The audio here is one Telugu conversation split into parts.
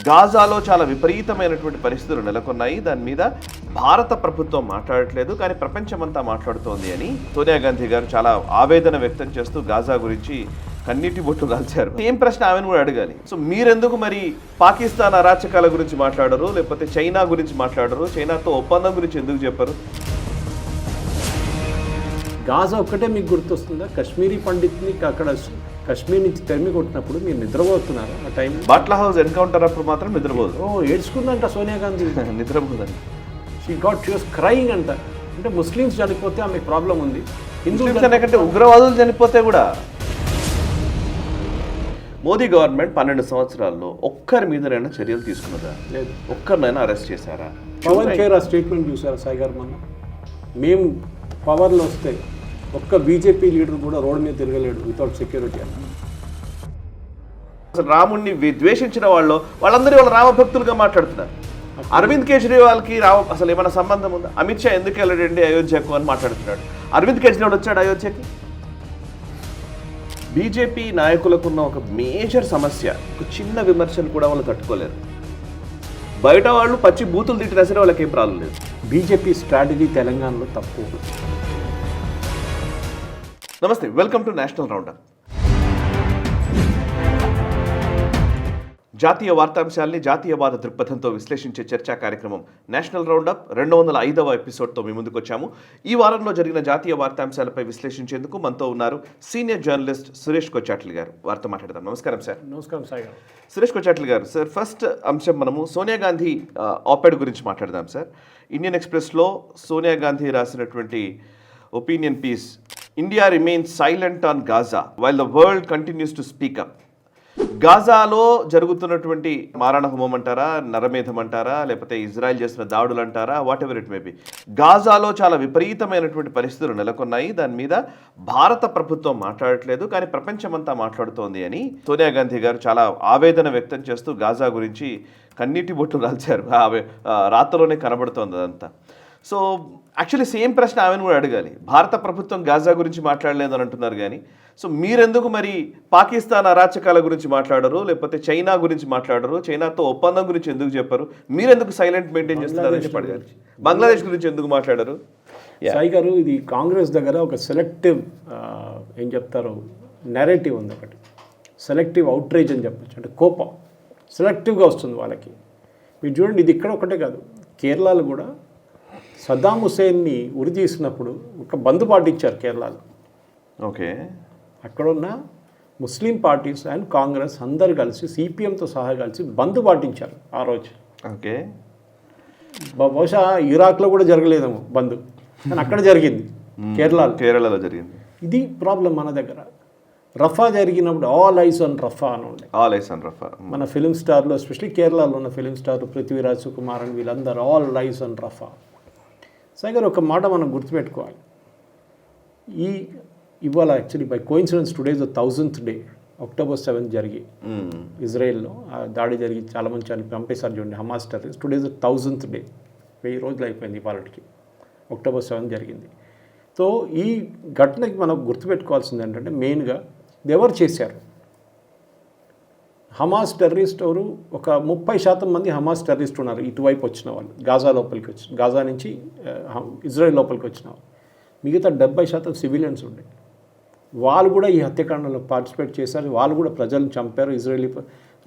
గాజాలో చాలా విపరీతమైనటువంటి పరిస్థితులు నెలకొన్నాయి. దాని మీద భారత ప్రభుత్వం మాట్లాడట్లేదు, కానీ ప్రపంచమంతా మాట్లాడుతోంది అని సోనియా గాంధీ గారు చాలా ఆవేదన వ్యక్తం చేస్తూ గాజా గురించి కన్నీటి బొట్టు కాల్చారు. ఏం ప్రశ్న ఆమెను కూడా అడగాలి. సో మీరెందుకు మరి పాకిస్తాన్ అరాచకాల గురించి మాట్లాడరు, లేకపోతే చైనా గురించి మాట్లాడరు, చైనాతో ఒప్పందం గురించి ఎందుకు చెప్పరు? గాజా ఒక్కటే మీకు గుర్తొస్తుందా? కాశ్మీరీ పండిత్ని అక్కడ కాశ్మీర్ నుంచి తరిమి కొట్టినప్పుడు మీరు నిద్రపోతున్నారు ఆ టైం. బాట్లా హౌస్ ఎన్కౌంటర్ అప్పుడు మాత్రం నిద్రపోదు. ఏడ్చుకుందంట సోనియా గాంధీ. నిద్రపోదండి. షీ వాస్ క్రైయింగ్ అంట. అంటే ముస్లిమ్స్ చనిపోతే ఆమెకు ప్రాబ్లం ఉంది, హిందువులు కంటే ఉగ్రవాదులు చనిపోతే కూడా. మోదీ గవర్నమెంట్ 12 సంవత్సరాల్లో ఒక్కరి మీదనైనా చర్యలు తీసుకున్నదా? లేదు. ఒక్కరినైనా అరెస్ట్ చేశారా? పవన్ ఖేర్ ఆ స్టేట్మెంట్ చూసారా సాయి గారు? మొన్న మేము పవర్లో వస్తే ఒక్క బీజేపీ లీడర్ కూడా రోడ్ మీద తిరగలేడు వితౌట్ సెక్యూరిటీ అని. అసలు రాముడిని ద్వేషించిన వాళ్ళందరూ వాళ్ళ రామభక్తులుగా మాట్లాడుతున్నారు. అరవింద్ కేజ్రీవాల్కి అసలు ఏమైనా సంబంధం ఉందా? అమిత్ షా ఎందుకు వెళ్ళడండి అయోధ్యకు అని మాట్లాడుతున్నాడు. అరవింద్ కేజ్రీవాల్ వచ్చాడు అయోధ్యకి. బీజేపీ నాయకులకున్న ఒక మేజర్ సమస్య, ఒక చిన్న విమర్శను కూడా వాళ్ళు తట్టుకోలేరు. బయట వాళ్ళు పచ్చి బూతులు తిట్టినా సరే వాళ్ళకి ఏం ప్రాబ్లం లేదు. బీజేపీ స్ట్రాటజీ తెలంగాణలో తప్పు. నమస్తే, వెల్కమ్ టు నేషనల్ రౌండప్. జాతీయ వార్తాంశాల్ని జాతీయవాద దృక్పథంతో విశ్లేషించే చర్చా కార్యక్రమం నేషనల్ రౌండప్ 205వ ఎపిసోడ్తో మీ ముందుకు వచ్చాము. ఈ వారంలో జరిగిన జాతీయ వార్తాంశాలపై విశ్లేషించేందుకు మనతో ఉన్నారు సీనియర్ జర్నలిస్ట్ సురేష్ కొచ్చాట్లి గారు. వారితో మాట్లాడదాం. నమస్కారం సార్. నమస్కారం సాయి గారు. సురేష్ కొచ్చాట్లి గారు, సార్ ఫస్ట్ అంశం మనము సోనియా గాంధీ ఆపెడ్ గురించి మాట్లాడదాం సార్. ఇండియన్ ఎక్స్ప్రెస్లో సోనియా గాంధీ రాసినటువంటి opinion piece, India remains silent on Gaza while the world continues to speak up. గాజాలో జరుగుతున్నటువంటి మారణ హోమం అంటారా, నరమేధం అంటారా, లేకపోతే ఇజ్రాయెల్ చేసిన దాడులు అంటారా, whatever it may be, గాజాలో చాలా విపరీతమైనటువంటి పరిస్థితులు నెలకొన్నాయి. దాని మీద భారత ప్రభుత్వం మాట్లాడట్లేదు, కానీ ప్రపంచమంతా మాట్లాడుతోంది అని సోనియా గాంధీ గారు చాలా ఆవేదన వ్యక్తం చేస్తూ గాజా గురించి కన్నీటి బొట్టు కాల్చారు. రాత్రిలోనే కనబడుతోంది అదంతా. సో యాక్చువల్లీ సేమ్ ప్రశ్న ఆమెను కూడా అడగాలి. భారత ప్రభుత్వం గాజా గురించి మాట్లాడలేదు అని అంటున్నారు, కానీ సో మీరెందుకు మరి పాకిస్తాన్ అరాచకాల గురించి మాట్లాడరు, లేకపోతే చైనా గురించి మాట్లాడరు, చైనాతో ఒప్పందం గురించి ఎందుకు చెప్పరు, మీరెందుకు సైలెంట్ మెయింటైన్ చేస్తున్నారని చెప్పి అడగాలి. బంగ్లాదేశ్ గురించి ఎందుకు మాట్లాడరు? సాయి గారు, ఇది కాంగ్రెస్ దగ్గర ఒక సెలెక్టివ్ ఏం చెప్తారు నెరేటివ్ ఉంది. ఒకటి సెలెక్టివ్ అవుట్రేజ్ అని చెప్పచ్చు. అంటే కోపం సెలెక్టివ్గా వస్తుంది వాళ్ళకి. మీరు చూడండి, ఇది ఇక్కడ ఒకటే కాదు, కేరళలో కూడా సద్దాం హుసేన్ని ఉరి తీసినప్పుడు ఒక బంద్ పాటించారు కేరళలో. ఓకే, అక్కడున్న ముస్లిం పార్టీస్ అండ్ కాంగ్రెస్ అందరు కలిసి సిపిఎంతో సహా కలిసి బంద్ పాటించారు ఆ రోజు. ఓకే, బహుశా ఇరాక్లో కూడా జరగలేదేమో బంద్, కానీ అక్కడ జరిగింది, కేరళలో జరిగింది. ఇది ప్రాబ్లం మన దగ్గర. రఫా జరిగినప్పుడు ఆల్ ఐస్ ఆన్ రఫా అని ఉండే. ఆల్ ఐస్ ఆన్ రఫా. మన ఫిలిం స్టార్లో, ఎస్పెషల్లీ కేరళలో ఉన్న ఫిలిం స్టార్ పృథ్వీరాజ్, సుకుమార్ అని వీళ్ళందరూ ఆల్ ఐస్ ఆన్ రఫా. సాగర్, ఒక మాట మనం గుర్తుపెట్టుకోవాలి. ఇవాళ actually by coincidence today is the 1000th day, October 7th జరిగి ఇజ్రాయెల్లో దాడి జరిగి చాలామంది చంపేశారు చూడండి, Hamas terrorist. Today is the 1000th day, 1000 రోజులు అయిపోయింది ఇవాళకి. October 7th జరిగింది. సో ఈ ఘటనకి మనం గుర్తుపెట్టుకోవాల్సింది ఏంటంటే, మెయిన్గా ఎవరు చేశారు? హమాస్ టెర్రరిస్ట్ ఎవరు? ఒక 30% మంది హమాస్ టెర్రరిస్ట్ ఉన్నారు ఇటువైపు వచ్చిన వాళ్ళు, గాజా నుంచి ఇజ్రాయెల్ లోపలికి వచ్చిన వాళ్ళు. మిగతా 70% సివిలియన్స్ ఉండే. వాళ్ళు కూడా ఈ హత్యాకాండంలో పార్టిసిపేట్ చేశారు. వాళ్ళు కూడా ప్రజలను చంపారు, ఇజ్రాయలీ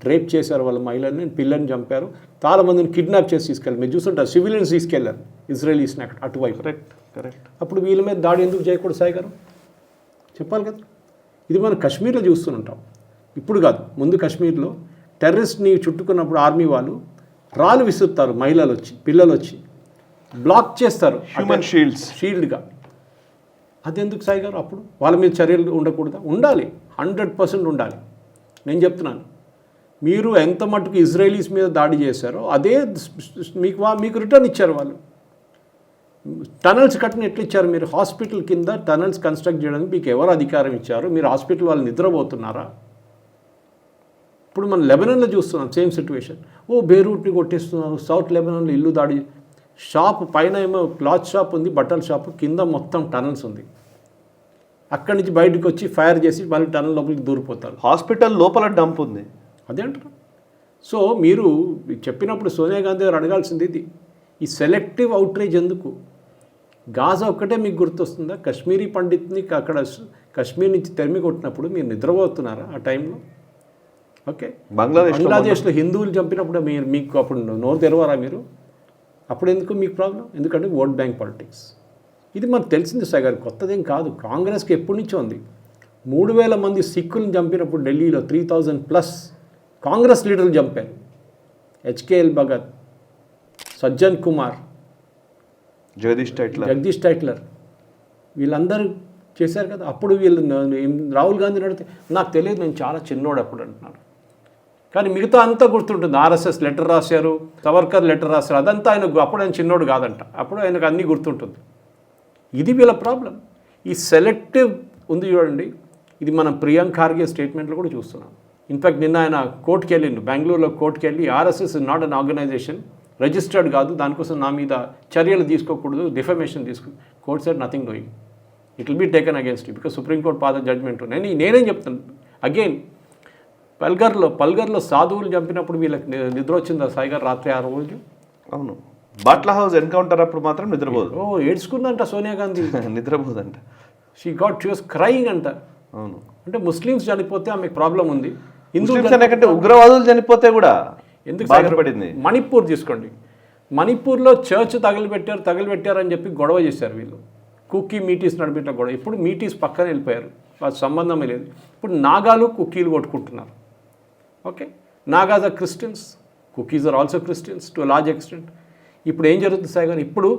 రేప్ చేశారు, వాళ్ళ మహిళల్ని, పిల్లల్ని చంపారు, చాలామందిని కిడ్నాప్ చేసి తీసుకెళ్ళారు. మీరు చూస్తుంటారు, సివిలియన్స్ తీసుకెళ్లారు ఇజ్రాయలీస్ని అటువైపు. కరెక్ట్. అప్పుడు వీళ్ళ మీద దాడి ఎందుకు చేయకూడదు సాయి గారు? చెప్పాలి కదా. ఇది మనం కాశ్మీర్లో చూస్తుంటాం, ఇప్పుడు కాదు, ముందు కాశ్మీర్లో టెర్రరిస్ట్ని చుట్టుకున్నప్పుడు ఆర్మీ వాళ్ళు రాళ్ళు విసురుతారు, మహిళలు వచ్చి, పిల్లలు వచ్చి బ్లాక్ చేస్తారు హ్యూమన్ షీల్డ్గా. అదెందుకు సాయి గారు? అప్పుడు వాళ్ళ మీద చర్యలు ఉండకూడదా? ఉండాలి, 100% ఉండాలి. నేను చెప్తున్నాను, మీరు ఎంత మటుకు ఇజ్రాయలీస్ మీద దాడి చేశారో అదే మీకు రిటర్న్ ఇచ్చారు వాళ్ళు. టనల్స్ కట్టిన ఎట్లా ఇచ్చారు? మీరు హాస్పిటల్ కింద టనల్స్ కన్స్ట్రక్ట్ చేయడానికి మీకు ఎవరు అధికారం ఇచ్చారు? మీరు హాస్పిటల్ వాళ్ళు నిద్రపోతున్నారా? ఇప్పుడు మనం లెబనాన్లో చూస్తున్నాం సేమ్ సిచ్యువేషన్. బేరూట్ని కొట్టేస్తున్నారు, సౌత్ లెబనాన్లో ఇల్లు దాడి, షాప్ పైన ఏమో క్లాత్ షాప్ ఉంది, బట్టల షాప్, కింద మొత్తం టనల్స్ ఉంది. అక్కడి నుంచి బయటకు వచ్చి ఫైర్ చేసి మళ్ళీ టనల్ లోపలికి దూరిపోతారు. హాస్పిటల్ లోపల డంప్ ఉంది, అదే అంటారు. సో మీరు చెప్పినప్పుడు సోనియా గాంధీ గారు అడగాల్సింది ఇది, ఈ సెలెక్టివ్ అవుట్రీచ్ ఎందుకు? గాజా ఒక్కటే మీకు గుర్తొస్తుందా? కశ్మీరీ పండిత్ని అక్కడ కశ్మీర్ నుంచి తరిమి కొట్టినప్పుడు మీరు నిద్రపోతున్నారా ఆ టైంలో? ఓకే, బంగ్లాదేశ్లో హిందువులు చంపినప్పుడు మీకు అప్పుడు నోరు తెరవరా మీరు? అప్పుడు ఎందుకు మీకు ప్రాబ్లం? ఎందుకంటే ఓట్ బ్యాంక్ పాలిటిక్స్. ఇది మనకు తెలిసింది సార్ గారు, కొత్తదేం కాదు. కాంగ్రెస్కి ఎప్పటి నుంచో ఉంది. 3,000 మంది సిక్కులను చంపినప్పుడు ఢిల్లీలో 3,000+ కాంగ్రెస్ లీడర్లు చంపారు. హెచ్కేఎల్ భగత్, సజ్జన్ కుమార్, జగదీష్ టైట్లర్ వీళ్ళందరూ చేశారు కదా. అప్పుడు వీళ్ళు రాహుల్ గాంధీని అడిగితే నాకు తెలియదు, నేను చాలా చిన్నోడు అప్పుడు అంటున్నారు. కానీ మిగతా అంతా గుర్తుంటుంది. ఆర్ఎస్ఎస్ లెటర్ రాశారు, సవర్కర్ లెటర్ రాశారు, అదంతా అప్పుడు ఆయన చిన్నోడు కాదంట, అప్పుడు ఆయనకు అన్నీ గుర్తుంటుంది. ఇది వీళ్ళ ప్రాబ్లం. ఈ సెలెక్టివ్ ఉంది చూడండి, ఇది మనం ప్రియాంక్ ఖార్గే స్టేట్మెంట్లో కూడా చూస్తున్నాం. ఇన్ఫ్యాక్ట్ నిన్న ఆయన కోర్టుకి వెళ్ళిండు, బెంగళూరులో కోర్టుకి వెళ్ళి RSS is not an organization, registered కాదు, దానికోసం నా మీద చర్యలు తీసుకోకూడదు, defamation court said nothing doing, it will be taken against you because supreme court పాత జడ్జ్మెంట్. నేనేం చెప్తాను అగైన్, పల్గర్లో సాధువులు చంపినప్పుడు వీళ్ళకి నిద్ర వచ్చిందా సాయి గారు రాత్రి 6 రోజు? అవును, బాట్లా హౌస్ ఎన్కౌంటర్ అప్పుడు మాత్రం నిద్రపోదు. ఏడ్చుకుందంట సోనియా గాంధీ, నిద్రపోదంట. షీ వాస్ క్రైయింగ్ అంట. అవును, అంటే ముస్లిమ్స్ చనిపోతే ఆమెకు ప్రాబ్లం ఉంది, హిందువులు కంటే ఉగ్రవాదులు చనిపోతే కూడా ఎందుకు బాధపడింది. మణిపూర్ తీసుకోండి, మణిపూర్లో చర్చ్ తగలబెట్టారు అని చెప్పి గొడవ చేశారు వీళ్ళు, కుక్కీ మీటీస్ నడిపిన గొడవ. ఇప్పుడు మీటీస్ పక్కన వెళ్ళిపోయారు, వాళ్ళ సంబంధమే లేదు. ఇప్పుడు నాగాలు కుక్కీలు కొట్టుకుంటున్నారు. Okay, Nagas are Christians, Kukis are also Christians to large extent. ఇప్పుడు ఏం జరుగుతుంది సాయి గారు? ఇప్పుడు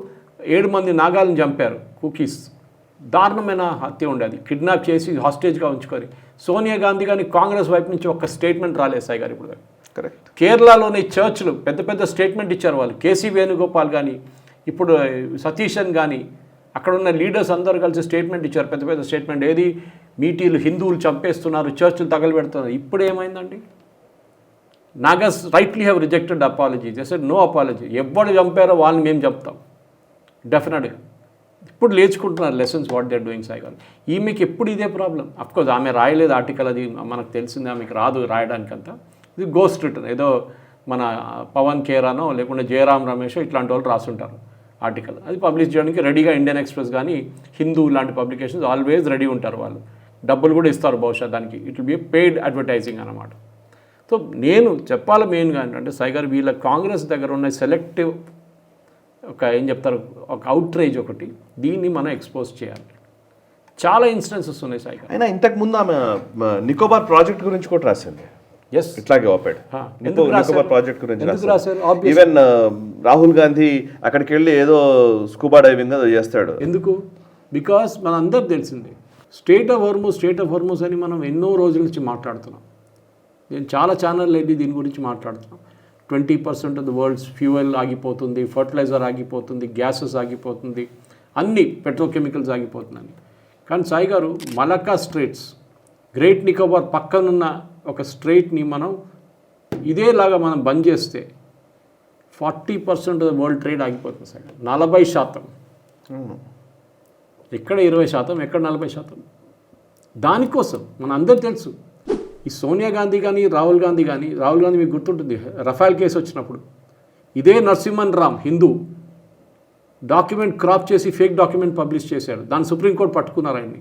7 మంది నాగాలను చంపారు కుకీస్, దారుణమైన హత్య ఉండేది, కిడ్నాప్ చేసి హాస్టేజ్గా ఉంచుకొని. సోనియా గాంధీ కానీ కాంగ్రెస్ వైపు నుంచి ఒక స్టేట్మెంట్ రాలేదు సాయి గారు ఇప్పుడు. కరెక్ట్. కేరళలోని చర్చ్లు పెద్ద స్టేట్మెంట్ ఇచ్చారు వాళ్ళు, కేసీ వేణుగోపాల్ కానీ ఇప్పుడు సతీశన్ కానీ అక్కడ ఉన్న లీడర్స్ అందరూ కలిసి స్టేట్మెంట్ ఇచ్చారు, పెద్ద స్టేట్మెంట్. ఏది? మీటీలు హిందువులు చంపేస్తున్నారు, చర్చ్లు తగలబెడుతున్నారు. ఇప్పుడు ఏమైందండి? Nagas rightly have rejected apology, just no apology. ఎవరు చంపారో వాళ్ళని మేము చెప్తాం డెఫినెట్గా. ఇప్పుడు లేచుకుంటున్నారు lessons what they are doing Sai గారు. ఈమెకి ఎప్పుడు ఇదే ప్రాబ్లం. అఫ్కోర్స్ ఆమె రాయలేదు ఆర్టికల్, అది మనకు తెలిసింది, ఆమెకి రాదు రాయడానికంతా. ఇది గోస్ట్ రిటర్న్, ఏదో మన పవన్ ఖేరానో లేకుంటే జయరాం రమేషో ఇట్లాంటి వాళ్ళు రాసుంటారు ఆర్టికల్. అది పబ్లిష్ చేయడానికి రెడీగా ఇండియన్ ఎక్స్ప్రెస్ కానీ హిందూ లాంటి పబ్లికేషన్స్ ఆల్వేస్ రెడీ ఉంటారు వాళ్ళు, డబ్బులు కూడా ఇస్తారు బహుశా దానికి. It will be paid advertising అన్నమాట. సో నేను చెప్పాలి మెయిన్గా ఏంటంటే సాయి గారు, వీళ్ళ కాంగ్రెస్ దగ్గర ఉన్న సెలెక్టివ్ ఏం చెప్తారు, ఒక అవుట్రేజ్ ఒకటి, దీన్ని మనం ఎక్స్పోజ్ చేయాలి. చాలా ఇన్సిడెన్సెస్ ఉన్నాయి సాయి గారు. అయినా ఇంతకుముందు ఆమె నికోబార్ ప్రాజెక్ట్ గురించి కూడా రాసింది. ఎస్, ఇట్లాగే ఓపెడ్ నికోబార్ ప్రాజెక్ట్ గురించి రాశారు. ఈవెన్ రాహుల్ గాంధీ అక్కడికి వెళ్ళి ఏదో స్కూబా డైవింగ్ చేస్తాడు. ఎందుకు? బికాస్ మన అందరికి తెలిసింది, స్టేట్ ఆఫ్ హోర్మోస్ అని మనం ఎన్నో రోజుల నుంచి మాట్లాడుతున్నాం. నేను చాలా ఛానల్ వెళ్ళి దీని గురించి మాట్లాడుతున్నాం. 20% ఆఫ్ ద వరల్డ్స్ ఫ్యూయల్ ఆగిపోతుంది, ఫర్టిలైజర్ ఆగిపోతుంది, గ్యాసెస్ ఆగిపోతుంది, అన్ని పెట్రోకెమికల్స్ ఆగిపోతున్నాయి. కానీ సాయి గారు, మలక్కా స్ట్రేట్స్, గ్రేట్ నికోబార్ పక్కనున్న ఒక స్ట్రేట్ని మనం ఇదేలాగా మనం బంద్ చేస్తే 40% ఆఫ్ ద వరల్డ్ ట్రేడ్ ఆగిపోతుంది సార్. 40%. ఎక్కడ 20%, ఎక్కడ 40%? దానికోసం మన అందరూ తెలుసు, ఈ సోనియా గాంధీ కానీ రాహుల్ గాంధీ మీకు గుర్తుంటుంది, రఫాల్ కేసు వచ్చినప్పుడు ఇదే నరసింహన్ రామ్ హిందూ డాక్యుమెంట్ క్రాప్ చేసి ఫేక్ డాక్యుమెంట్ పబ్లిష్ చేశాడు, దాన్ని సుప్రీంకోర్టు పట్టుకున్నారు ఆయన్ని.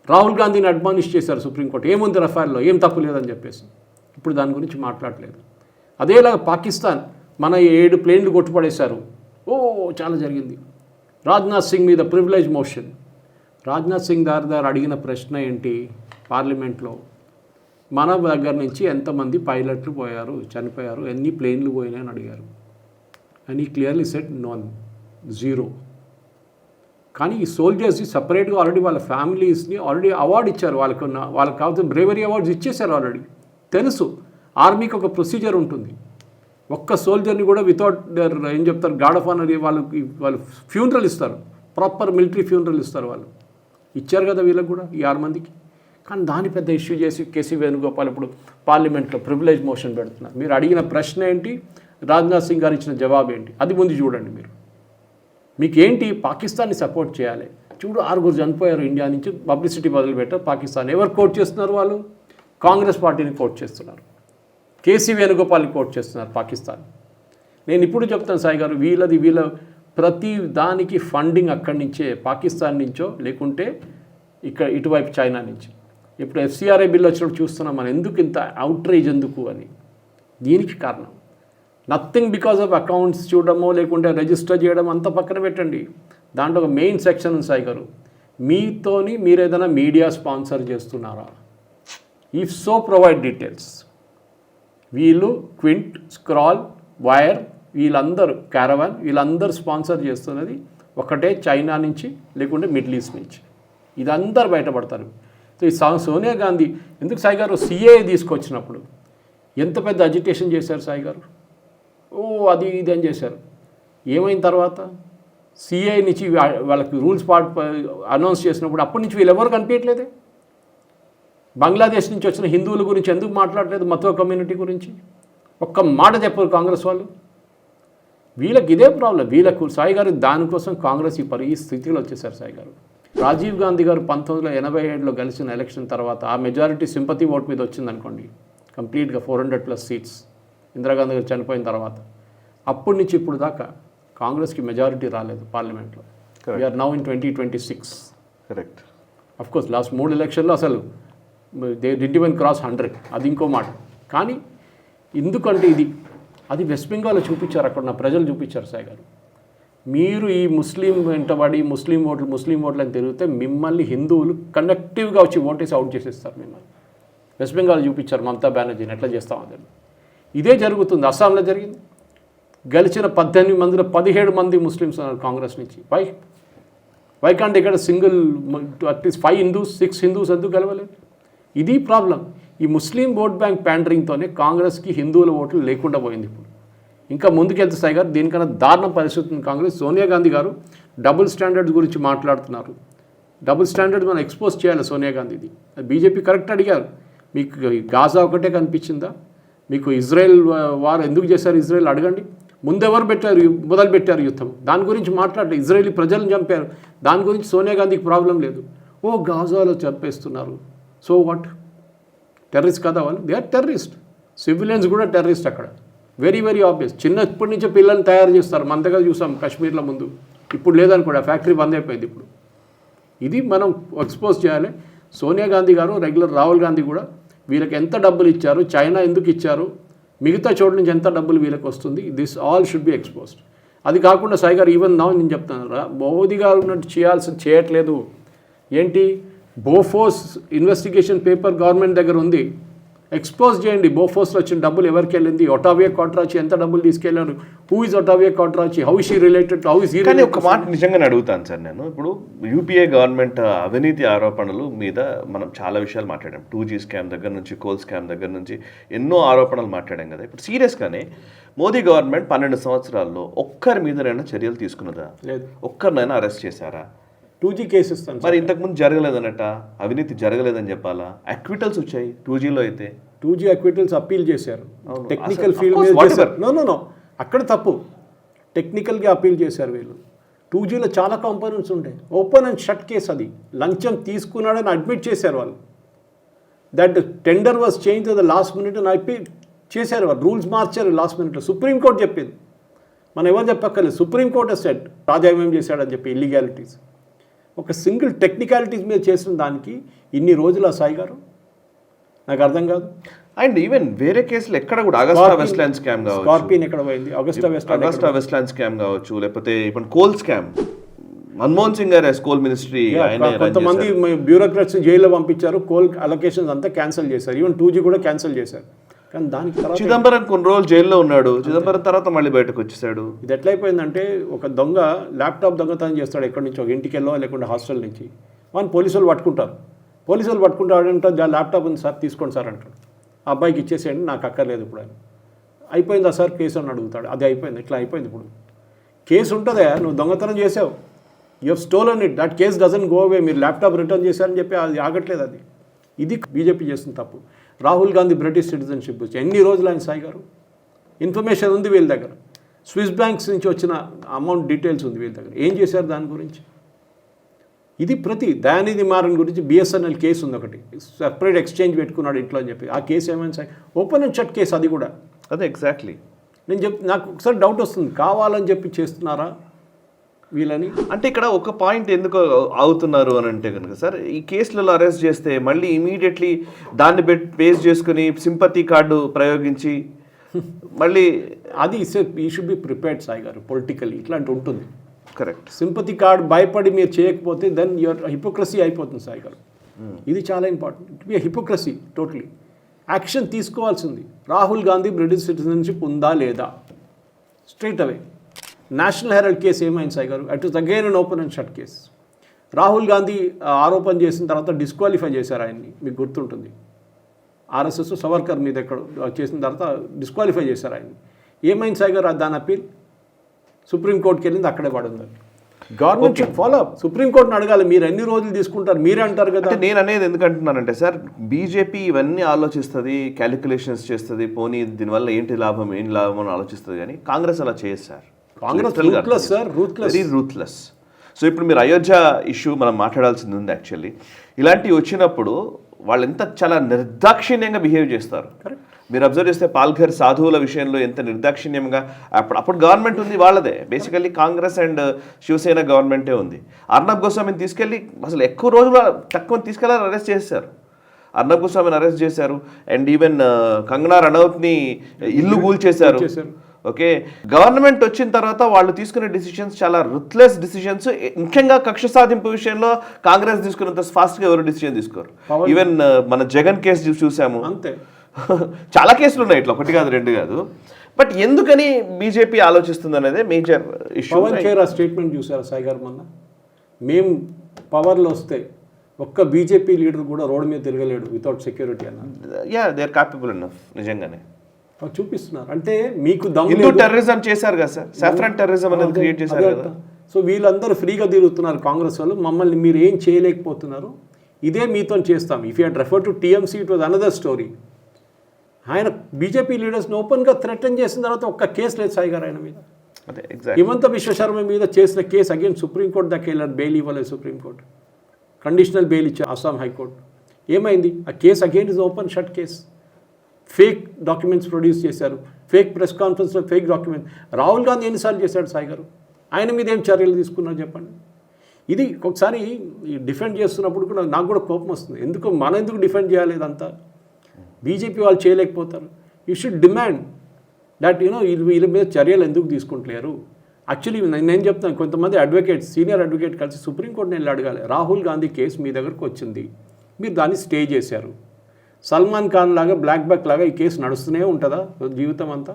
రాహుల్ గాంధీని అడ్మానిష్ చేశారు సుప్రీంకోర్టు, ఏముంది రఫాల్లో, ఏం తప్పు లేదని చెప్పేసి. ఇప్పుడు దాని గురించి మాట్లాడలేదు. అదేలాగా పాకిస్తాన్ మన 7 ప్లేన్లు కొట్టుపడేశారు, చాలా జరిగింది. రాజ్నాథ్ సింగ్ మీద ప్రివిలేజ్ మోషన్. రాజ్నాథ్ సింగ్ గారు అడిగిన ప్రశ్న ఏంటి పార్లమెంట్లో, మన దగ్గర నుంచి ఎంతమంది పైలట్లు పోయారు, చనిపోయారు, ఎన్ని ప్లేన్లు పోయినాయని అడిగారు. అండ్ ఈ క్లియర్లీ సెడ్ నోన్, 0. కానీ ఈ సోల్జర్స్ని సపరేట్గా ఆల్రెడీ వాళ్ళ ఫ్యామిలీస్ని ఆల్రెడీ అవార్డు ఇచ్చారు, వాళ్ళకి కావాల్సిన బ్రేవరీ అవార్డ్స్ ఇచ్చేశారు ఆల్రెడీ. తెలుసు ఆర్మీకి ఒక ప్రొసీజర్ ఉంటుంది, ఒక్క సోల్జర్ని కూడా వితౌట్ ఏం చెప్తారు గార్డ్ ఆఫ్ ఆనర్ వాళ్ళు ఫ్యూనరల్ ఇస్తారు, ప్రాపర్ మిలిటరీ ఫ్యూనరల్ ఇస్తారు. వాళ్ళు ఇచ్చారు కదా వీళ్ళకి కూడా, ఈ 6 మందికి. కానీ దాని పెద్ద ఇష్యూ చేసి కేసీ వేణుగోపాల్ ఇప్పుడు పార్లమెంట్లో ప్రివిలేజ్ మోషన్ పెడుతున్నారు. మీరు అడిగిన ప్రశ్న ఏంటి, రాజ్నాథ్ సింగ్ గారు ఇచ్చిన జవాబు ఏంటి, అది ముందు చూడండి. మీకేంటి, పాకిస్తాన్ని సపోర్ట్ చేయాలి. చూడు 6 చనిపోయారు ఇండియా నుంచి, పబ్లిసిటీ మొదలుపెట్టారు పాకిస్తాన్. ఎవరు కోట్ చేస్తున్నారు? వాళ్ళు కాంగ్రెస్ పార్టీని కోట్ చేస్తున్నారు. కేసీ వేణుగోపాల్ని కోట్ చేస్తున్నారు పాకిస్తాన్. నేను ఇప్పుడు చెప్తాను సాయి గారు, వీళ్ళ ప్రతి దానికి ఫండింగ్ అక్కడి నుంచే, పాకిస్తాన్ నుంచో లేకుంటే ఇటువైపు చైనా నుంచి. ఇప్పుడు FCRA బిల్ వచ్చినప్పుడు చూస్తున్నాం మనం, ఎందుకు ఇంత అవుట్రేజ్ ఎందుకు అని. దీనికి కారణం నథింగ్ బికాజ్ ఆఫ్ అకౌంట్స్ చూడడమో లేకుంటే రిజిస్టర్ చేయడం అంతా పక్కన పెట్టండి. దాంట్లో ఒక మెయిన్ సెక్షన్ ఉంది సాయి గారు, మీరు ఏదైనా మీడియా స్పాన్సర్ చేస్తున్నారా? If so provide details. వీళ్ళు క్వింట్, స్క్రాల్, వైర్, వీళ్ళందరూ క్యారవాన్, వీళ్ళందరూ స్పాన్సర్ చేస్తున్నది ఒకటే చైనా నుంచి లేకుంటే మిడిల్ ఈస్ట్ నుంచి. ఇదందరూ బయటపడతారు. సో ఈ సోనియా గాంధీ ఎందుకు సాయి గారు CAA తీసుకొచ్చినప్పుడు ఎంత పెద్ద అజిటేషన్ చేశారు సాయి గారు, అది ఇది అని చేశారు. ఏమైన తర్వాత CAA నుంచి వాళ్ళకి రూల్స్ అనౌన్స్ చేసినప్పుడు అప్పటి నుంచి వీళ్ళు ఎవరు కనిపించట్లేదే. బంగ్లాదేశ్ నుంచి వచ్చిన హిందువుల గురించి ఎందుకు మాట్లాడలేదు, మతో కమ్యూనిటీ గురించి ఒక్క మాట చెప్పరు కాంగ్రెస్ వాళ్ళు. వీళ్ళకి ఇదే ప్రాబ్లం. వీళ్ళకు సాయి గారు దానికోసం కాంగ్రెస్ ఈ స్థితిలో వచ్చేసారు సాయి గారు. రాజీవ్ గాంధీ గారు 1987లో గెలిచిన ఎలక్షన్ తర్వాత ఆ మెజారిటీ సింపతి ఓట్ మీద వచ్చిందనుకోండి, కంప్లీట్గా 400+ సీట్స్ ఇందిరాగాంధీ గారు చనిపోయిన తర్వాత. అప్పటి నుంచి ఇప్పుడు దాకా కాంగ్రెస్కి మెజారిటీ రాలేదు పార్లమెంట్లో. We're now in 2026. Correct. Of course last 3 ఎలక్షన్లో అసలు దే డిడ్ ఈవెన్ క్రాస్ 100, అది ఇంకో మాట. కానీ ఎందుకంటే అది వెస్ట్ బెంగాల్లో చూపించారు, అక్కడ ఉన్న ప్రజలు చూపించారు సాయి గారు. మీరు ఈ ముస్లిం వెంటబడి ముస్లిం ఓట్లు అని తిరిగితే మిమ్మల్ని హిందువులు కనెక్టివ్గా వచ్చి ఓటేసి అవుట్ చేసేస్తారు మిమ్మల్ని. వెస్ట్ బెంగాల్ చూపించారు మమతా బెనర్జీని ఎట్లా చేస్తామని. ఇదే జరుగుతుంది. అస్సాంలో జరిగింది. గెలిచిన 18 మందిలో 17 మంది ముస్లిమ్స్ ఉన్నారు కాంగ్రెస్ నుంచి. వై కాంట్ ఇక్కడ సింగిల్ అట్లీస్ట్ 5 హిందూస్ 6 హిందూస్ ఎందుకు గెలవలేదు? ఇది ప్రాబ్లం. ఈ ముస్లిం ఓట్ బ్యాంక్ ప్యాండరింగ్తోనే కాంగ్రెస్కి హిందువుల ఓట్లు లేకుండా పోయింది. ఇప్పుడు ఇంకా ముందుకెళ్తే సాయి గారు దీనికన్నా దారుణం పరిస్థితి కాంగ్రెస్. సోనియా గాంధీ గారు డబుల్ స్టాండర్డ్స్ గురించి మాట్లాడుతున్నారు. డబుల్ స్టాండర్డ్ మనం ఎక్స్పోజ్ చేయాలి సోనియా గాంధీది. బీజేపీ కరెక్ట్ అడిగారు, మీకు గాజా ఒకటే కనిపించిందా? మీకు ఇజ్రాయెల్ వారు ఎందుకు చేశారు ఇజ్రాయెల్ అడగండి. ముందెవరు మొదలుపెట్టారు యుద్ధం, దాని గురించి మాట్లాడలేదు. ఇజ్రాయెలీ ప్రజలను చంపారు, దాని గురించి సోనియా గాంధీకి ప్రాబ్లం లేదు. గాజాలో చంపేస్తున్నారు, సో వాట్? టెర్రరిస్ట్ కదా వాళ్ళు? They are terrorist. సివిలియన్స్ కూడా టెర్రరిస్ట్ అక్కడ. Very very obvious. చిన్నప్పటి నుంచే పిల్లల్ని తయారు చేస్తారు. మంతగా చూసాం కాశ్మీర్లో ముందు, ఇప్పుడు లేదనుకోండి, ఆ ఫ్యాక్టరీ బంద్ అయిపోయింది. ఇప్పుడు ఇది మనం ఎక్స్పోజ్ చేయాలి. సోనియా గాంధీ గారు, రెగ్యులర్ రాహుల్ గాంధీ కూడా వీళ్ళకి ఎంత డబ్బులు ఇచ్చారు, చైనా ఎందుకు ఇచ్చారు, మిగతా చోటు నుంచి ఎంత డబ్బులు వీళ్ళకి వస్తుంది, this all should be exposed. అది కాకుండా సాయి గారు ఈవెన్ నౌ నేను చెప్తాను, మోదీ గారు ఉన్నట్టు చేయట్లేదు. ఏంటి? బోఫోర్స్ ఇన్వెస్టిగేషన్ పేపర్ గవర్నమెంట్ దగ్గర ఉంది, ఎక్స్పోజ్ చేయండి. బోఫోర్స్లో వచ్చిన డబ్బులు ఎవరికి వెళ్ళింది, ఒటావియా కాట్రాచి ఎంత డబ్బులు తీసుకెళ్లారు, who is Ottavio Quattrocchi, how is he related, how is he. కానీ ఒక మాట నిజంగానే అడుగుతాను సార్ నేను. ఇప్పుడు UPA గవర్నమెంట్ అవినీతి ఆరోపణలు మీద మనం చాలా విషయాలు మాట్లాడాం. 2G స్కామ్ దగ్గర నుంచి, కోల్ స్కామ్ దగ్గర నుంచి ఎన్నో ఆరోపణలు మాట్లాడాం కదా. ఇప్పుడు సీరియస్గానే మోదీ గవర్నమెంట్ 12 సంవత్సరాల్లో ఒక్కరి మీదనైనా చర్యలు తీసుకున్నదా? లేదు. ఒక్కరినైనా అరెస్ట్ చేశారా? 2G కేసు ఇస్తాను. మరి ఇంతకుముందు జరగలేదన్నట, అవినీతి జరగలేదని చెప్పాలా? అక్విటల్స్ వచ్చాయి 2Gలో అయితే. 2G అక్విటల్స్ అప్పీల్ చేశారు. టెక్నికల్ ఫీల్డ్ మీద చేశారు. నో అక్కడ తప్పు. టెక్నికల్గా అప్పీల్ చేశారు వీళ్ళు. 2Gలో చాలా కాంపోనెంట్స్ ఉండే. Open and shut case. అది లంచం తీసుకున్నాడని అడ్మిట్ చేశారు వాళ్ళు. That tender was change the last minute అని అప్పీల్ చేశారు వాళ్ళు. రూల్స్ మార్చారు లాస్ట్ మినిట్లో. సుప్రీంకోర్టు చెప్పింది, మనం ఎవరు చెప్పక్కర్లేదు. సుప్రీంకోర్టు సెట్ రాజా ఏమేం చేశాడని చెప్పి ఇల్లీగాలిటీస్. ఒక సింగిల్ టెక్నికాలిటీస్ మీద చేసిన దానికి ఇన్ని రోజులు ఆ సాయి గారు నాకు అర్థం కాదు. అండ్ ఈవెన్ వేరే కేసులు ఎక్కడ కూడా అగస్టా వెస్ట్లాండ్ స్కామ్ కావచ్చు, స్కార్పియన్ ఎక్కడ పోయింది, అగస్టా వెస్ట్లాండ్ స్కామ్ కావచ్చు, లేకపోతే ఇప్పుడు కోల్ స్కామ్, మన్మోహన్ సింగ్ గారు కోల్ మినిస్ట్రీ, కొంతమంది బ్యూరోక్రాట్స్ జైల్లో పంపించారు. కోల్ అలొకేషన్స్ అంతా క్యాన్సిల్ చేశారు. ఈవెన్ 2G కూడా క్యాన్సిల్ చేశారు. కానీ దానికి తర్వాత చిదంబరం కొన్ని రోజులు జైల్లో ఉన్నాడు. చిదంబరం తర్వాత మళ్ళీ బయటకు వచ్చేసాడు. ఇది ఎట్లయిపోయిందంటే, ఒక దొంగ ల్యాప్టాప్ దొంగతనం చేస్తాడు ఎక్కడి నుంచి, ఒక ఇంటికి వెళ్ళో లేకుండా హాస్టల్ నుంచి. వాళ్ళని పోలీసులు పట్టుకుంటారు. పట్టుకుంటాడంటే ల్యాప్టాప్ ఉంది సార్, తీసుకోండి సార్ అంటాడు. ఆ అబ్బాయికి ఇచ్చేసేయండి, నాకు అక్కర్లేదు ఇప్పుడు అని. అయిపోయిందా సార్ కేసు అని అడుగుతాడు. అది అయిపోయింది. ఇట్లా అయిపోయింది. ఇప్పుడు కేసు ఉంటుందా, నువ్వు దొంగతనం చేసావు, you have stolen it, that case doesn't go away. మీరు ల్యాప్టాప్ రిటర్న్ చేశారని చెప్పి అది ఆగట్లేదు. ఇది బీజేపీ చేస్తుంది తప్పు. రాహుల్ గాంధీ బ్రిటిష్ సిటిజన్షిప్ వచ్చి ఎన్ని రోజులు ఆయన సాయి గారు, ఇన్ఫర్మేషన్ ఉంది వీళ్ళ దగ్గర. స్విస్ బ్యాంక్స్ నుంచి వచ్చిన అమౌంట్ డీటెయిల్స్ ఉంది వీళ్ళ దగ్గర. ఏం చేశారు దాని గురించి? ఇది దయానిధి మారన్ గురించి బిఎస్ఎన్ఎల్ కేసు ఉంది ఒకటి, సెపరేట్ ఎక్స్చేంజ్ పెట్టుకున్నాడు ఇంట్లో అని చెప్పి. ఆ కేసు ఏమైనా sir open and shut case అది కూడా. అదే ఎగ్జాక్ట్లీ నాకు ఒకసారి డౌట్ వస్తుంది, కావాలని చెప్పి చేస్తున్నారా వీళ్ళని. అంటే ఇక్కడ ఒక పాయింట్ ఎందుకు అవుతున్నారు అని అంటే కనుక సార్, ఈ కేసులలో అరెస్ట్ చేస్తే మళ్ళీ ఇమీడియట్లీ దాన్ని బేస్ చేసుకుని సింపతి కార్డు ప్రయోగించి మళ్ళీ అది ఈ షుడ్ బి ప్రిపేర్డ్ సాయి గారు పొలిటికల్లీ, ఇట్లాంటి ఉంటుంది. కరెక్ట్. సింపతి కార్డ్ భయపడి మీరు చేయకపోతే దెన్ యువర్ హిపోక్రసీ అయిపోతుంది సాయి గారు. ఇది చాలా important. It be hypocrisy totally. Action తీసుకోవాల్సింది. రాహుల్ గాంధీ బ్రిటిష్ సిటిజన్షిప్ ఉందా లేదా స్ట్రైట్ అవే. నేషనల్ హెరాల్డ్ కేసు ఏమైంది సాయి గారు? It is again an open and shut case. Rahul Gandhi ఆరోపణ చేసిన తర్వాత డిస్క్వాలిఫై చేశారు ఆయన్ని, మీకు గుర్తుంటుంది. ఆర్ఎస్ఎస్ సవర్కర్ మీద ఎక్కడ చేసిన తర్వాత డిస్క్వాలిఫై చేశారు ఆయన్ని. ఏమైంది సాయి గారు? దాని అప్పీల్ సుప్రీంకోర్టుకి వెళ్ళింది, అక్కడే పడింది. Government should follow up. సుప్రీంకోర్టుని అడగాలి, మీరు ఎన్ని రోజులు తీసుకుంటారు, మీరే అంటారు కదా. నేను అనేది ఎందుకంటున్నానంటే సార్, బీజేపీ ఇవన్నీ ఆలోచిస్తుంది, క్యాలిక్యులేషన్స్ చేస్తుంది, పోనీ దీనివల్ల ఏంటి లాభం అని ఆలోచిస్తుంది. కానీ కాంగ్రెస్ అలా చేయదు sir. Congress ruthless sir, very ruthless. So ఇప్పుడు మీరు అయోధ్య ఇష్యూ మనం మాట్లాడాల్సింది ఉంది. యాక్చువల్లీ ఇలాంటివి వచ్చినప్పుడు వాళ్ళు ఎంత చాలా నిర్దాక్షిణ్యంగా బిహేవ్ చేస్తారు. మీరు అబ్జర్వ్ చేస్తే పాల్ఘర్ సాధువుల విషయంలో ఎంత నిర్దాక్షిణ్యంగా, అప్పుడు గవర్నమెంట్ ఉంది వాళ్ళదే, బేసికల్లీ కాంగ్రెస్ అండ్ శివసేన గవర్నమెంటే ఉంది. అర్నబ్ గోస్వామిని తీసుకెళ్ళి అసలు ఎక్కువ రోజులు తక్కువ తీసుకెళ్ళి అరెస్ట్ చేశారు. అర్నబ్ గోస్వామిని అరెస్ట్ చేశారు అండ్ ఈవెన్ కంగనా రనౌత్ని ఇల్లు కూల్చేశారు. ఓకే, గవర్నమెంట్ వచ్చిన తర్వాత వాళ్ళు తీసుకునే డిసిషన్స్ చాలా రుత్లెస్ డిసిషన్స్. ముఖ్యంగా కక్ష సాధింపు విషయంలో కాంగ్రెస్ తీసుకున్నంత ఫాస్ట్గా ఎవరు డిసిషన్ తీసుకోరు. ఈవెన్ మన జగన్ కేసు చూసాము, అంతే. చాలా కేసులు ఉన్నాయి ఇట్లా, ఒకటి కాదు రెండు కాదు. బట్ ఎందుకని బీజేపీ ఆలోచిస్తుంది అనేది మేజర్ ఇష్యూ. పవన్ కేరా స్టేట్మెంట్ చూసారా సాయి గారు మొన్న? మేము పవర్లో వస్తే ఒక్క బీజేపీ లీడర్ కూడా రోడ్డు మీద తిరగలేడు వితౌట్ సెక్యూరిటీ అన్న. Yeah, they are capable enough. నిజంగానే చూపిస్తున్నారు. అంటే మీకు హిందూ టెర్రరిజం చేశారు కదా సార్, సాఫ్రాన్ టెర్రరిజం అనేది క్రియేట్ చేశారు కదా. సో వీళ్ళందరూ ఫ్రీగా తిరుగుతున్నారు కాంగ్రెస్ వాళ్ళు. మమ్మల్ని మీరు ఏం చేయలేకపోతున్నారు, ఇదే మీతో చేస్తాం. If you head refer to TMC, it was another story. ఆయన బీజేపీ లీడర్స్ని ఓపెన్గా థ్రెటన్ చేసిన తర్వాత ఒక్క కేసు లేదు సాయి గారు ఆయన మీద. హిమంత విశ్వశర్మ మీద చేసిన కేసు అగైన్ సుప్రీంకోర్టు దాకా వెళ్ళారు, బెయిల్ ఇవ్వలేదు సుప్రీంకోర్టు, కండిషనల్ బెయిల్ ఇచ్చారు అస్సాం హైకోర్టు. ఏమైంది? ఆ case again is open shut case. Fake documents produce చేశారు, ఫేక్ ప్రెస్ కాన్ఫరెన్స్లో ఫేక్ డాక్యుమెంట్. రాహుల్ గాంధీ ఎన్నిసార్లు చేశాడు సాయి గారు? ఆయన మీద ఏం చర్యలు తీసుకున్నారు చెప్పండి. ఇది ఒకసారి డిఫెండ్ చేస్తున్నప్పుడు కూడా నాకు కూడా కోపం వస్తుంది. మనం ఎందుకు డిఫెండ్ చేయాలి ఇదంతా? బీజేపీ వాళ్ళు చేయలేకపోతారు. యూ షుడ్ డిమాండ్ దట్ వీళ్ళ మీద చర్యలు ఎందుకు తీసుకుంటలేరు. యాక్చువల్లీ నేను చెప్తాను, కొంతమంది అడ్వకేట్స్, సీనియర్ అడ్వకేట్ కలిసి సుప్రీంకోర్టుని వెళ్ళి అడగాలి, రాహుల్ గాంధీ కేసు మీ దగ్గరకు వచ్చింది, మీరు దాన్ని స్టే చేశారు. సల్మాన్ ఖాన్ లాగా బ్లాక్ బక్ లాగా ఈ కేసు నడుస్తూనే ఉంటుందా జీవితం అంతా?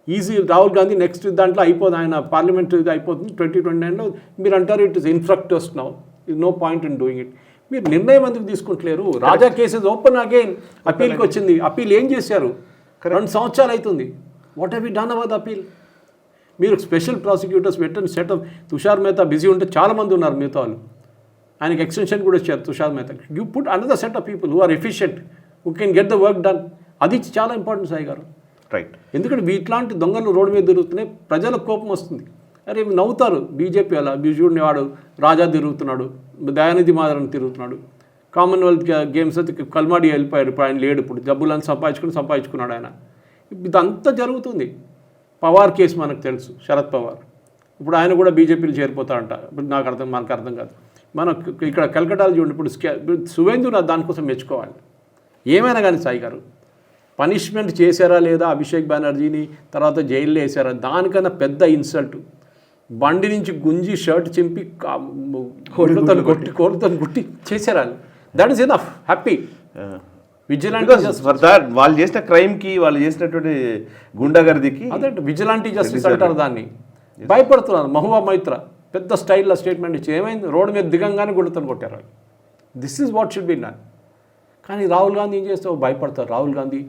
ఈజీ రాహుల్ గాంధీ నెక్స్ట్ దాంట్లో అయిపోదు, ఆయన పార్లమెంట్ ఇది అయిపోతుంది 2029లో. మీరు అంటారు it is infructuous now, is no point in doing it. మీరు నిర్ణయం ఎందుకు తీసుకుంటలేరు? రాజా కేసెస్ ఓపెన్ అగైన్, అప్పీల్కి వచ్చింది. అప్పీల్ ఏం చేశారు? 2 సంవత్సరాలు అవుతుంది. What have you done our the appeal? మీరు స్పెషల్ ప్రాసిక్యూటర్స్ పెట్టండి, set of. Tushar Mehta busy ఉంటే చాలామంది ఉన్నారు మిగతా వాళ్ళు, ఆయనకి ఎక్స్టెన్షన్ కూడా ఇచ్చారు Tushar Mehta. You put another set of people who are efficient, who can get the work done. అది చాలా ఇంపార్టెంట్ సాయి గారు. రైట్. ఎందుకంటే ఇట్లాంటి దొంగలు రోడ్డు మీద తిరుగుతున్నాయి, ప్రజలకు కోపం వస్తుంది. అరే నవ్వుతారు బీజేపీ అలా, చూడండి వాడు రాజా తిరుగుతున్నాడు, దయానిధి మాదరని తిరుగుతున్నాడు, కామన్వెల్త్ గేమ్స్ అయితే కల్మాడి వెళ్ళిపోయాడు, ఇప్పుడు ఆయన లేడు, ఇప్పుడు జబ్బులను సంపాదించుకున్నాడు ఆయన. ఇదంతా జరుగుతుంది. పవార్ కేసు మనకు తెలుసు, శరద్ పవార్. ఇప్పుడు ఆయన కూడా బీజేపీలో చేరిపోతాడంట. ఇప్పుడు మనకు అర్థం కాదు. మనం ఇక్కడ కలకటాలు చూడండి, ఇప్పుడు సువేందునాథ్ దానికోసం మెచ్చుకోవాలి. ఏమైనా కానీ సాయి గారు, పనిష్మెంట్ చేశారా లేదా అభిషేక్ బెనర్జీని, తర్వాత జైల్లో వేసారా, దానికన్నా పెద్ద ఇన్సల్ట్. బండి నుంచి గుంజి షర్ట్ చింపి కోళ్ళతో కొట్టి చేశారా, దట్ ఈస్ ఎనఫ్. హ్యాపీ విజిలాంటీ వాళ్ళు చేసిన క్రైమ్కి, వాళ్ళు చేసినటువంటి గుండాగర్దికి అదే విజిలాంటీ జస్టిస్ అంటారు దాన్ని. భయపడుతున్నారు. మహువా మైత్ర పెద్ద స్టైల్లో స్టేట్మెంట్ ఇచ్చి ఏమైంది, రోడ్డు మీద దిగంగానే గుండెతో కొట్టారు. This is what should be done. కానీ రాహుల్ గాంధీ ఏం చేస్తే భయపడతారు. రాహుల్ గాంధీ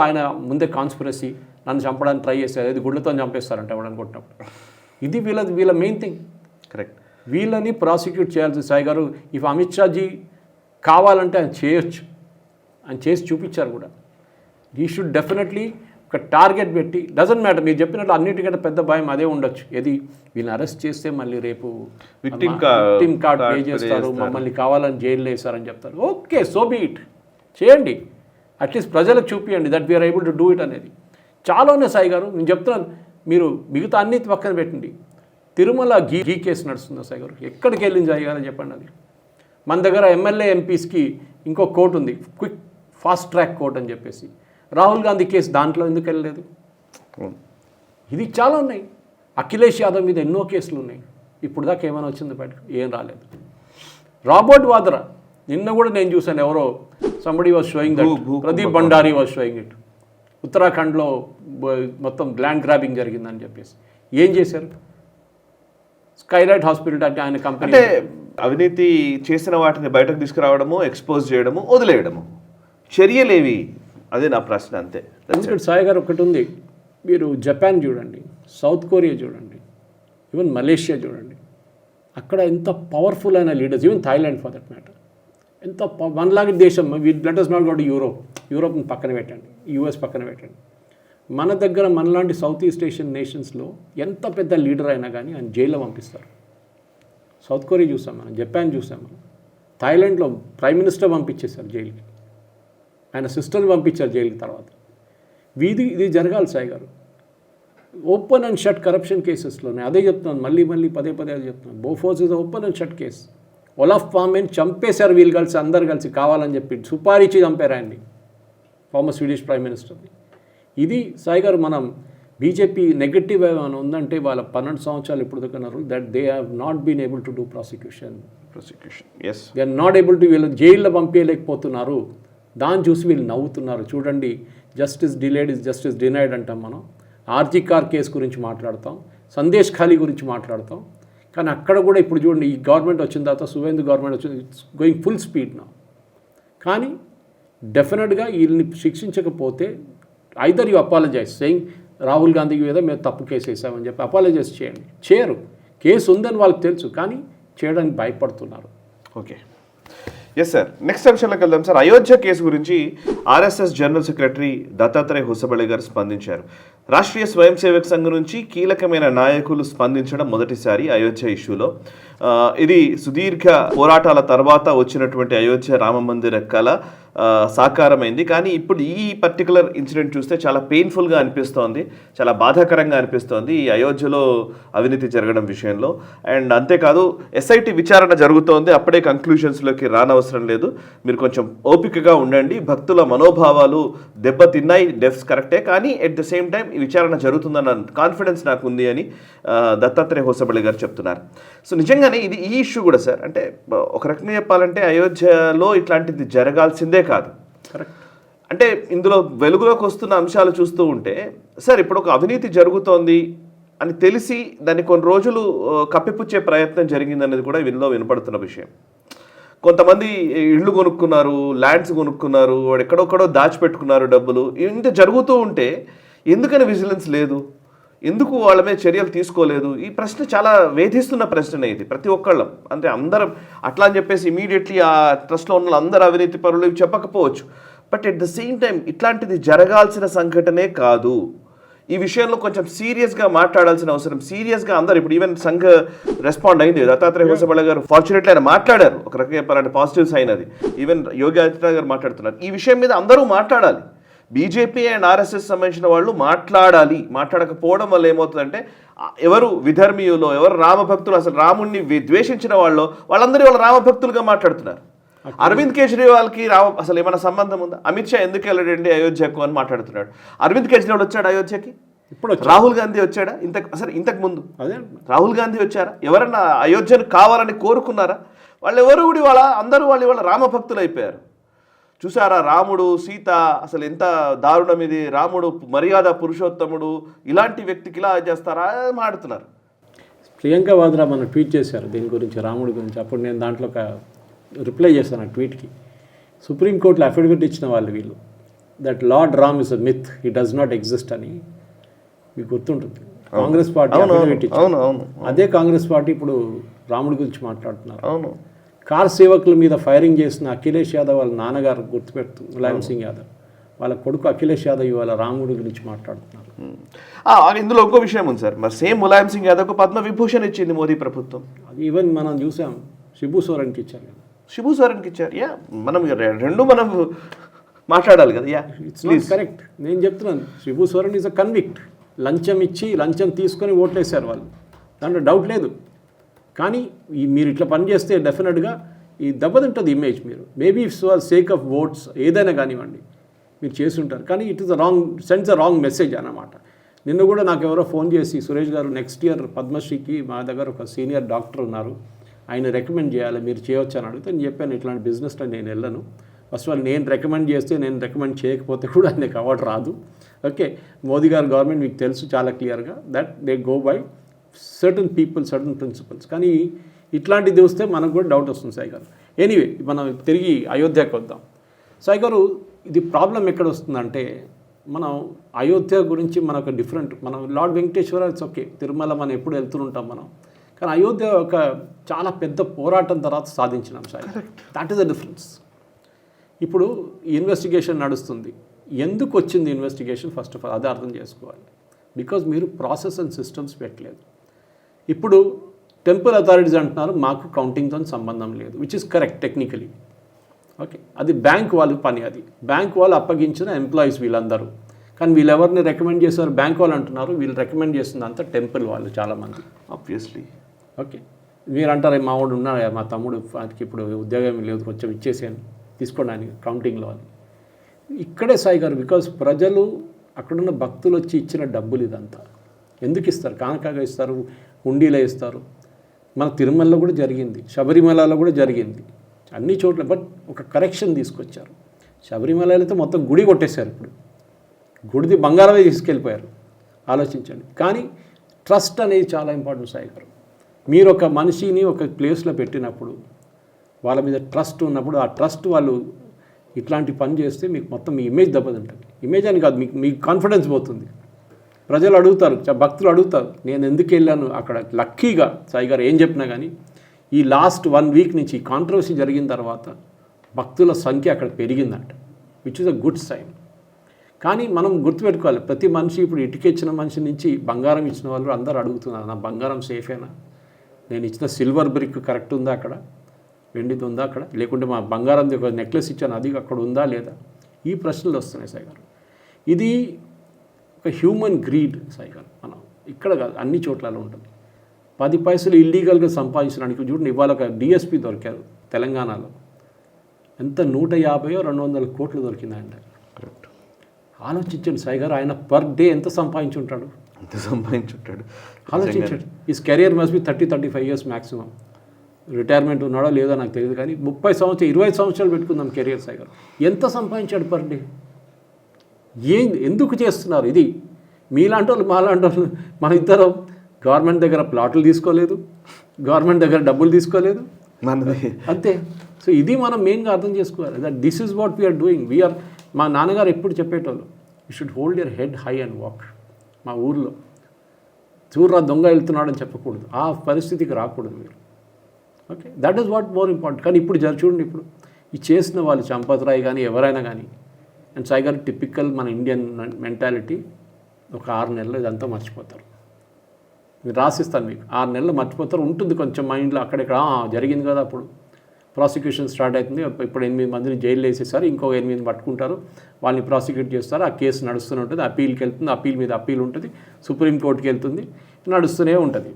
ఆయన ముందే కాన్స్పిరసీ, నన్ను చంపడానికి ట్రై చేస్తారు, అది గుళ్ళతో చంపేస్తారంట ఎవడని కొట్టినప్పుడు. ఇది వీళ్ళ మెయిన్ థింగ్. కరెక్ట్. వీళ్ళని ప్రాసిక్యూట్ చేయాల్సి సాయి గారు. ఇఫ్ అమిత్ షాజీ కావాలంటే ఆయన చేయొచ్చు, ఆయన చేసి చూపించారు కూడా. ఈ షుడ్ డెఫినెట్లీ ఒక టార్గెట్ పెట్టి డజంట్ మ్యాటర్, మీరు చెప్పినట్లు అన్నిటికంటే పెద్ద భయం అదే ఉండొచ్చు. ఏది వీళ్ళని అరెస్ట్ చేస్తే మళ్ళీ రేపు విక్టిమ్ కార్డ్ పే చేస్తారు, మమ్మల్ని కావాలని జైల్లో వేస్తారని చెప్తారు. ఓకే, సో బీ ఇట్, చేయండి, అట్లీస్ట్ ప్రజలకు చూపించండి that we're able to do it అనేది. చాలా ఉన్నాయి సాయి గారు, నేను చెప్తున్నాను. మీరు మిగతా అన్ని పక్కన పెట్టండి, తిరుమల గీ కేసు నడుస్తుంది సాయి గారు, ఎక్కడికి వెళ్ళింది సాయి గారు చెప్పండి. అది మన దగ్గర ఎమ్మెల్యే ఎంపీస్కి ఇంకో కోర్టు ఉంది, క్విక్ ఫాస్ట్ ట్రాక్ కోర్ట్ అని చెప్పేసి. రాహుల్ గాంధీ కేసు దాంట్లో ఎందుకు వెళ్ళలేదు? ఇది చాలా ఉన్నాయి. అఖిలేష్ యాదవ్ మీద ఎన్నో కేసులు ఉన్నాయి, ఇప్పుడు దాకా ఏమైనా వచ్చింది బయటకు? ఏం రాలేదు. రాబర్ట్ వాద్రా నిన్న కూడా నేను చూశాను, ఎవరో somebody was showing that, Pradeep Bhandari was showing it, ఉత్తరాఖండ్లో మొత్తం ల్యాండ్ గ్రాబింగ్ జరిగిందని చెప్పేసి. ఏం చేశారు? స్కైలైట్ హాస్పిటల్ అంటే ఆయన కంపెనీ, అంటే అవినీతి చేసిన వాటిని బయటకు తీసుకురావడము, ఎక్స్పోజ్ చేయడము, వదిలేయడము, చర్యలేవి? అదే నా ప్రశ్న, అంతే. ఎందుకంటే సాయి గారు ఒకటి ఉంది, మీరు జపాన్ చూడండి, సౌత్ కొరియా చూడండి, ఈవెన్ మలేషియా చూడండి, అక్కడ ఎంత పవర్ఫుల్ అయిన leaders, even Thailand for that matter, ఎంత మనలాంటి దేశం. Let us not go to యూరోప్ని పక్కన పెట్టండి, యూఎస్ పక్కన పెట్టండి. మన దగ్గర మనలాంటి సౌత్ ఈస్ట్ ఏషియన్ నేషన్స్లో ఎంత పెద్ద లీడర్ అయినా కానీ ఆయన జైల్లో పంపిస్తారు. సౌత్ కొరియా చూసాం మనం, జపాన్ చూసాం మనం, థాయిలాండ్లో ప్రైమ్ మినిస్టర్ పంపించేశారు జైలుకి, ఆయన సిస్టర్ని పంపించారు జైలుకి. తర్వాత ఇది జరగాలి సాయి గారు. ఓపెన్ అండ్ షట్ కరప్షన్ కేసెస్లోనే అదే చెప్తున్నాను, మళ్ళీ పదే అది చెప్తున్నాను. Bofors is open and shut case. Olof Palme చంపేశారు వీళ్ళు కలిసి, అందరు కలిసి కావాలని చెప్పి సుపారీచి చంపారు ఆయన్ని, ఫార్మర్ స్వీడిష్ ప్రైమ్ మినిస్టర్ని. ఇది సాయి గారు, మనం బీజేపీ నెగటివ్ ఏమైనా ఉందంటే వాళ్ళ 12 సంవత్సరాలు ఇప్పుడు దగ్గర that they have not been able to do prosecution. They are not able to, వీళ్ళు జైల్లో పంపించలేకపోతున్నారు. దాన్ని చూసి వీళ్ళు నవ్వుతున్నారు. చూడండి, justice delayed is justice denied అంటాం మనం. ఆర్జీ కార్ కేసు గురించి మాట్లాడతాం, సందేశ్ ఖాళీ గురించి మాట్లాడతాం, కానీ అక్కడ కూడా ఇప్పుడు చూడండి, ఈ గవర్నమెంట్ వచ్చిన తర్వాత, సువేందు గవర్నమెంట్ వచ్చింది, ఇట్స్ గోయింగ్ ఫుల్ స్పీడ్ నా. కానీ డెఫినెట్గా వీళ్ళని శిక్షించకపోతే either you apologise saying Rahul గాంధీకి మీద మేము తప్పు కేసు వేసామని చెప్పి అపాలజైజ్ చేయండి. చేయరు, కేసు ఉందని వాళ్ళకి తెలుసు, కానీ చేయడానికి భయపడుతున్నారు. Okay, yes sir. నెక్స్ట్ అంశంలోకి వెళ్దాం సార్. అయోధ్య కేసు గురించి RSS general secretary Dattatreya Hosabale గారు స్పందించారు. రాష్ట్రీయ స్వయం సేవక్ సంఘ్ నుంచి కీలకమైన నాయకులు స్పందించడం మొదటిసారి అయోధ్య ఇష్యూలో. ఇది సుదీర్ఘ పోరాటాల తర్వాత వచ్చినటువంటి అయోధ్య రామ మందిర కళ సాకారమైంది. కానీ ఇప్పుడు ఈ పర్టికులర్ ఇన్సిడెంట్ చూస్తే చాలా పెయిన్ఫుల్గా అనిపిస్తోంది, చాలా బాధాకరంగా అనిపిస్తోంది ఈ అయోధ్యలో అవినీతి జరగడం విషయంలో. అండ్ అంతేకాదు, ఎస్ఐటి విచారణ జరుగుతోంది, అప్పుడే కంక్లూషన్స్లోకి రానవసరం లేదు, మీరు కొంచెం ఓపికగా ఉండండి, భక్తుల మనోభావాలు దెబ్బతిన్నాయి, డెఫ్స్ కరెక్టే, కానీ ఎట్ ద సేమ్ టైం ఈ విచారణ జరుగుతుందన్న కాన్ఫిడెన్స్ నాకు ఉంది అని దత్తాత్రేయ హొసబళే గారు చెప్తున్నారు. సో నిజంగానే ఇది ఈ ఇష్యూ కూడా సార్, అంటే ఒక రకంగా చెప్పాలంటే అయోధ్యలో ఇట్లాంటిది జరగాల్సిందే కాదు. కరెక్ట్. అంటే ఇందులో వెలుగులోకి వస్తున్న అంశాలు చూస్తూ ఉంటే సార్, ఇప్పుడు ఒక అవినీతి జరుగుతోంది అని తెలిసి దాన్ని కొన్ని రోజులు కప్పిపుచ్చే ప్రయత్నం జరిగిందనేది కూడా వీళ్ళలో వినపడుతున్న విషయం. కొంతమంది ఇళ్ళు కొనుక్కున్నారు, ల్యాండ్స్ కొనుక్కున్నారు, వాడు ఎక్కడొక్కడో దాచిపెట్టుకున్నారు డబ్బులు. ఇంత జరుగుతూ ఉంటే ఎందుకని విజిలెన్స్ లేదు, ఎందుకు వాళ్ళ మీద చర్యలు తీసుకోలేదు? ఈ ప్రశ్న చాలా వేధిస్తున్న ప్రశ్న ఇది ప్రతి ఒక్కళ్ళం. అంటే అందరం అట్లా అని చెప్పేసి ఇమీడియట్లీ ఆ ట్రస్ట్లో ఉన్న అందరు అవినీతి పరులు చెప్పకపోవచ్చు, but at the same time ఇట్లాంటిది జరగాల్సిన సంఘటనే కాదు. ఈ విషయంలో కొంచెం సీరియస్గా మాట్లాడాల్సిన అవసరం, సీరియస్గా అందరు ఇప్పుడు ఈవెన్ సంఘ రెస్పాండ్ అయింది. దత్తాత్రేయ హొసబళే గారు ఫార్చునేట్లీ ఆయన మాట్లాడారు, ఒక రకంగా చెప్పాలంటే పాజిటివ్ సైన్ అది. ఈవెన్ యోగి ఆదిత్యనాథ్ గారు మాట్లాడుతున్నారు. ఈ విషయం మీద అందరూ మాట్లాడాలి, బీజేపీ అండ్ ఆర్ఎస్ఎస్ సంబంధించిన వాళ్ళు మాట్లాడాలి. మాట్లాడకపోవడం వల్ల ఏమవుతుందంటే, ఎవరు విధర్మీయులో, ఎవరు రామభక్తులు, అసలు రాముణ్ణి ద్వేషించిన వాళ్ళందరూ వాళ్ళ రామభక్తులుగా మాట్లాడుతున్నారు. అరవింద్ కేజ్రీవాల్కి అసలు ఏమైనా సంబంధం ఉందా? అమిత్ షా ఎందుకు వెళ్ళడండి అయోధ్యకు అని మాట్లాడుతున్నాడు. అరవింద్ కేజ్రీవాల్ వచ్చాడు అయోధ్యకి? ఇప్పుడు రాహుల్ గాంధీ వచ్చాడా? ఇంతకు ముందు రాహుల్ గాంధీ వచ్చారా? ఎవరన్నా అయోధ్యను కావాలని కోరుకున్నారా? వాళ్ళు ఎవరు కూడా వాళ్ళ రామభక్తులు అయిపోయారు. చూసారా, రాముడు సీత అసలు ఎంత దారుణం ఇది, రాముడు మర్యాద పురుషోత్తముడు, ఇలాంటి వ్యక్తికి ఇలా చేస్తారా మాడుతున్నారు. ప్రియాంక వాద్రా మనం ట్వీట్ చేశారు దీని గురించి, రాముడి గురించి. అప్పుడు నేను దాంట్లో ఒక రిప్లై చేశాను ఆ ట్వీట్కి. సుప్రీంకోర్టులో అఫిడవిట్ ఇచ్చిన వాళ్ళు వీళ్ళు, that lord Ram is a myth, he does not exist అని. మీకు గుర్తుంటుంది, కాంగ్రెస్ పార్టీ అఫిడవిట్ ఇచ్చింది. అదే కాంగ్రెస్ పార్టీ ఇప్పుడు రాముడి గురించి మాట్లాడుతున్నారు. అవును, కార్ సేవకుల మీద ఫైరింగ్ చేసిన అఖిలేష్ యాదవ్ వాళ్ళ నాన్నగారు గుర్తుపెడుతుంది, ములాయం సింగ్ యాదవ్. వాళ్ళ కొడుకు అఖిలేష్ యాదవ్ ఇవాళ రాముడి గురించి మాట్లాడుతున్నారు. ఇందులో ఇంకో విషయం ఉంది సార్, మరి సేమ్ ములాయం సింగ్ యాదవ్కు పద్మ విభూషణ్ ఇచ్చింది మోదీ ప్రభుత్వం. అది ఈవెన్ మనం చూసాం శిబు సోరెన్కి ఇచ్చారు కదా. శిబు సోరెన్కి ఇచ్చారు. మనం రెండు మనం మాట్లాడాలి కదా. It's not correct. నేను చెప్తున్నాను, Shibu Soren is a convict. లంచం తీసుకొని ఓట్లేశారు వాళ్ళు, దాంట్లో డౌట్ లేదు. కానీ మీరు ఇట్లా పని చేస్తే డెఫినెట్గా ఈ దెబ్బతింటుంది ఇమేజ్. మీరు maybe for sake of votes ఏదైనా కానివ్వండి మీరు చేసి ఉంటారు, కానీ it is sends a wrong message అన్నమాట. నిన్న కూడా నాకు ఎవరో ఫోన్ చేసి, సురేష్ గారు నెక్స్ట్ ఇయర్ పద్మశ్రీకి మా దగ్గర ఒక సీనియర్ డాక్టర్ ఉన్నారు, ఆయన రికమెండ్ చేయాలి, మీరు చేయొచ్చు అని అడిగితే నేను చెప్పాను ఇట్లాంటి బిజినెస్లో నేను వెళ్ళను. ఫస్ట్ ఆల్ నేను రికమెండ్ చేస్తే, నేను రికమెండ్ చేయకపోతే కూడా ఆయనకు అవార్డు రాదు. ఓకే, మోదీ గారు గవర్నమెంట్ మీకు తెలుసు చాలా క్లియర్గా that they go by certain people, certain principles. కానీ ఇట్లాంటిది చూస్తే మనకు కూడా డౌట్ వస్తుంది సాయి గారు. ఎనీవే, మనం తిరిగి అయోధ్యకు వద్దాం. సాయి గారు, ఇది ప్రాబ్లం ఎక్కడ వస్తుందంటే, మనం అయోధ్య గురించి మనకు డిఫరెంట్, మనం lord Venkateswara it's okay, Tirumala మనం ఎప్పుడు వెళ్తుంటాం మనం, కానీ అయోధ్య ఒక చాలా పెద్ద పోరాటం తర్వాత సాధించినాం Sai. That is the difference. ఇప్పుడు ఇన్వెస్టిగేషన్ నడుస్తుంది. ఎందుకు వచ్చింది ఇన్వెస్టిగేషన్? ఫస్ట్ ఆఫ్ ఆల్ అది అర్థం చేసుకోవాలి. బికాజ్ మీరు ప్రాసెస్ అండ్ సిస్టమ్స్ పెట్టలేదు. ఇప్పుడు టెంపుల్ అథారిటీస్ అంటున్నారు మాకు కౌంటింగ్తో సంబంధం లేదు, which is correct technically. Okay, అది బ్యాంక్ వాళ్ళ పని, అది బ్యాంక్ వాళ్ళు అప్పగించిన ఎంప్లాయీస్ వీళ్ళందరూ. కానీ వీళ్ళు ఎవరిని రికమెండ్ చేశారు? బ్యాంక్ వాళ్ళు అంటున్నారు వీళ్ళు రికమెండ్ చేస్తుంది అంతా టెంపుల్ వాళ్ళు చాలామంది. ఆబ్వియస్లీ. ఓకే, మీరు అంటారు మా వాడు ఉన్నాడు, మా తమ్ముడు వాటికి ఇప్పుడు ఉద్యోగం లేదు, కొంచెం ఇచ్చేసాను తీసుకోవడానికి కౌంటింగ్లో అని. ఇక్కడే సాయి గారు, బికాజ్ ప్రజలు అక్కడున్న భక్తులు వచ్చి ఇచ్చిన డబ్బులు ఇదంతా ఎందుకు ఇస్తారు? కానకాగా ఇస్తారు, హుండీలో ఇస్తారు. మన తిరుమలలో కూడా జరిగింది, శబరిమలలో కూడా జరిగింది, అన్ని చోట్ల. బట్ ఒక కరెక్షన్ తీసుకొచ్చారు. శబరిమలలో అయితే మొత్తం గుడి కొట్టేశారు. ఇప్పుడు గుడిది బంగారమే తీసుకెళ్ళిపోయారు. ఆలోచించండి. కానీ ట్రస్ట్ అనేది చాలా ఇంపార్టెంట్ సాయి గారు. మీరు ఒక మనిషిని ఒక ప్లేస్లో పెట్టినప్పుడు, వాళ్ళ మీద ట్రస్ట్ ఉన్నప్పుడు, ఆ ట్రస్ట్ వాళ్ళు ఇట్లాంటి పని చేస్తే మీకు మొత్తం మీ ఇమేజ్ దెబ్బతింటుంది. ఇమేజ్ అని కాదు, మీకు కాన్ఫిడెన్స్ పోతుంది. ప్రజలు అడుగుతారు, భక్తులు అడుగుతారు, నేను ఎందుకు వెళ్ళాను అక్కడ. లక్కీగా సాయి గారు ఏం చెప్పినా కానీ ఈ లాస్ట్ 1 వీక్ నుంచి కాంట్రవర్సీ జరిగిన తర్వాత భక్తుల సంఖ్య అక్కడ పెరిగిందంట, which is a good sign. కానీ మనం గుర్తుపెట్టుకోవాలి, ప్రతి మనిషి ఇప్పుడు ఇటుకిచ్చిన మనిషి నుంచి బంగారం ఇచ్చిన వాళ్ళు అందరూ అడుగుతున్నారు, నా బంగారం సేఫేనా, నేను ఇచ్చిన సిల్వర్ బ్రిక్ కరెక్ట్ ఉందా అక్కడ, వెండిది ఉందా అక్కడ, లేకుంటే మా బంగారంది ఒక నెక్లెస్ ఇచ్చాను అది అక్కడ ఉందా లేదా, ఈ ప్రశ్నలు వస్తున్నాయి సాయి గారు. ఇది ఒక హ్యూమన్ గ్రీడ్ సాయి గారు. మనం ఇక్కడ కాదు, అన్ని చోట్లలో ఉంటుంది. 10 పైసలు ఇల్లీగల్గా సంపాదించడానికి చూడండి, ఇవాళ ఒక డిఎస్పీ దొరికారు తెలంగాణలో. ఎంత 150-200 కోట్లు దొరికిందండి. కరెక్ట్. ఆలోచించండి సాయి గారు, ఆయన పర్ డే ఎంత సంపాదించుంటాడు? ఆలోచించండి. Is career must be 30-35 years maximum. Retirement ఉన్నాడో లేదో నాకు తెలియదు, కానీ 30 సంవత్సరాలు 20 సంవత్సరాలు పెట్టుకుందాం కెరియర్ సాయి గారు. ఎంత సంపాదించాడు పర్ డే? ఎందుకు చేస్తున్నారు ఇది? మీలాంటి వాళ్ళు మాలాంటి వాళ్ళు మన ఇద్దరం గవర్నమెంట్ దగ్గర ప్లాట్లు తీసుకోలేదు, గవర్నమెంట్ దగ్గర డబ్బులు తీసుకోలేదు, అంతే. సో ఇది మనం మెయిన్గా అర్థం చేసుకోవాలి, that this is what we are doing. మా నాన్నగారు ఎప్పుడు చెప్పేటోళ్ళు, you should hold your head high and walk. మా ఊర్లో చూర్రా దొంగ వెళ్తున్నాడని చెప్పకూడదు, ఆ పరిస్థితికి రాకూడదు మీరు. Okay, that is what more important. కానీ ఇప్పుడు చూడండి, ఇప్పుడు ఈ చేసిన వాళ్ళు చంపత్ రాయ్ కానీ ఎవరైనా కానీ, అండ్ సాయి గారు టిపికల్ మన ఇండియన్ మెంటాలిటీ, ఒక 6 నెలలు ఇదంతా మర్చిపోతారు. మీరు రాసిస్తాను మీకు, 6 నెలలు మర్చిపోతారు. ఉంటుంది కొంచెం మైండ్లో అక్కడెక్కడ జరిగింది కదా, అప్పుడు ప్రాసిక్యూషన్ స్టార్ట్ అవుతుంది, ఇప్పుడు 8 మందిని జైలు వేసేసారు, ఇంకో 8 పట్టుకుంటారు, వాళ్ళని ప్రాసిక్యూట్ చేస్తారు, ఆ కేసు నడుస్తూనే ఉంటుంది, అప్పీల్కి వెళ్తుంది, అప్పీల్ మీద అప్పీల్ ఉంటుంది, సుప్రీంకోర్టుకి వెళ్తుంది, నడుస్తూనే ఉంటుంది.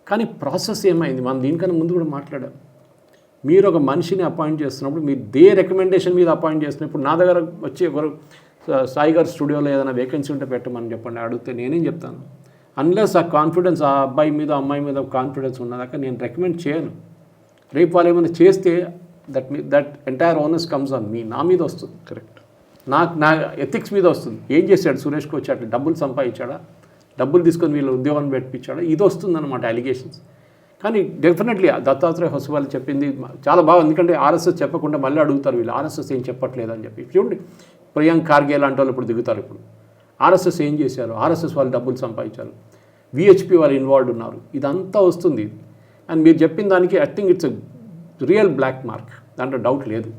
కానీ ప్రాసెస్ ఏమైంది? మనం దీనికన్నా ముందు కూడా మాట్లాడాం. మీరు ఒక మనిషిని అపాయింట్ చేస్తున్నప్పుడు, మీరు రికమెండేషన్ మీద అపాయింట్ చేస్తున్నప్పుడు, నా దగ్గర వచ్చి ఒకరు సాయి గారు స్టూడియోలో ఏదైనా వేకెన్సీ ఉంటే పెట్టమని చెప్పండి అడిగితే నేనేం చెప్తాను, అన్లెస్ ఆ కాన్ఫిడెన్స్ ఆ అబ్బాయి మీద అమ్మాయి మీద కాన్ఫిడెన్స్ ఉన్నదాకా నేను రికమెండ్ చేయను. రేపు వాళ్ళు ఏమైనా చేస్తే that entire owners comes on me, నా మీద వస్తుంది. కరెక్ట్. నా ఎథిక్స్ మీద వస్తుంది. ఏం చేశాడు సురేష్కి వచ్చి, అట్లా డబ్బులు సంపాదించాడా, డబ్బులు తీసుకొని వీళ్ళు ఉద్యోగాన్ని పెట్టించాడా, ఇది వస్తుందన్నమాట అలిగేషన్స్. కానీ డెఫినెట్లీ దత్తాత్రేయ హొసవాళ్ళు చెప్పింది చాలా బాగా, ఎందుకంటే ఆర్ఎస్ఎస్ చెప్పకుండా మళ్ళీ అడుగుతారు వీళ్ళు, ఆర్ఎస్ఎస్ ఏం చెప్పట్లేదు అని చెప్పి. చూడండి, ప్రియాంక్ ఖార్గే లాంటి వాళ్ళు ఇప్పుడు దిగుతారు. ఇప్పుడు ఆర్ఎస్ఎస్ ఏం చేశారు, ఆర్ఎస్ఎస్ వాళ్ళు డబ్బులు సంపాదించారు, విహెచ్పి వాళ్ళు ఇన్వాల్వ్ ఉన్నారు, ఇదంతా వస్తుంది. అండ్ మీరు చెప్పిన దానికి I think it's real black mark, దాంట్లో డౌట్ లేదు.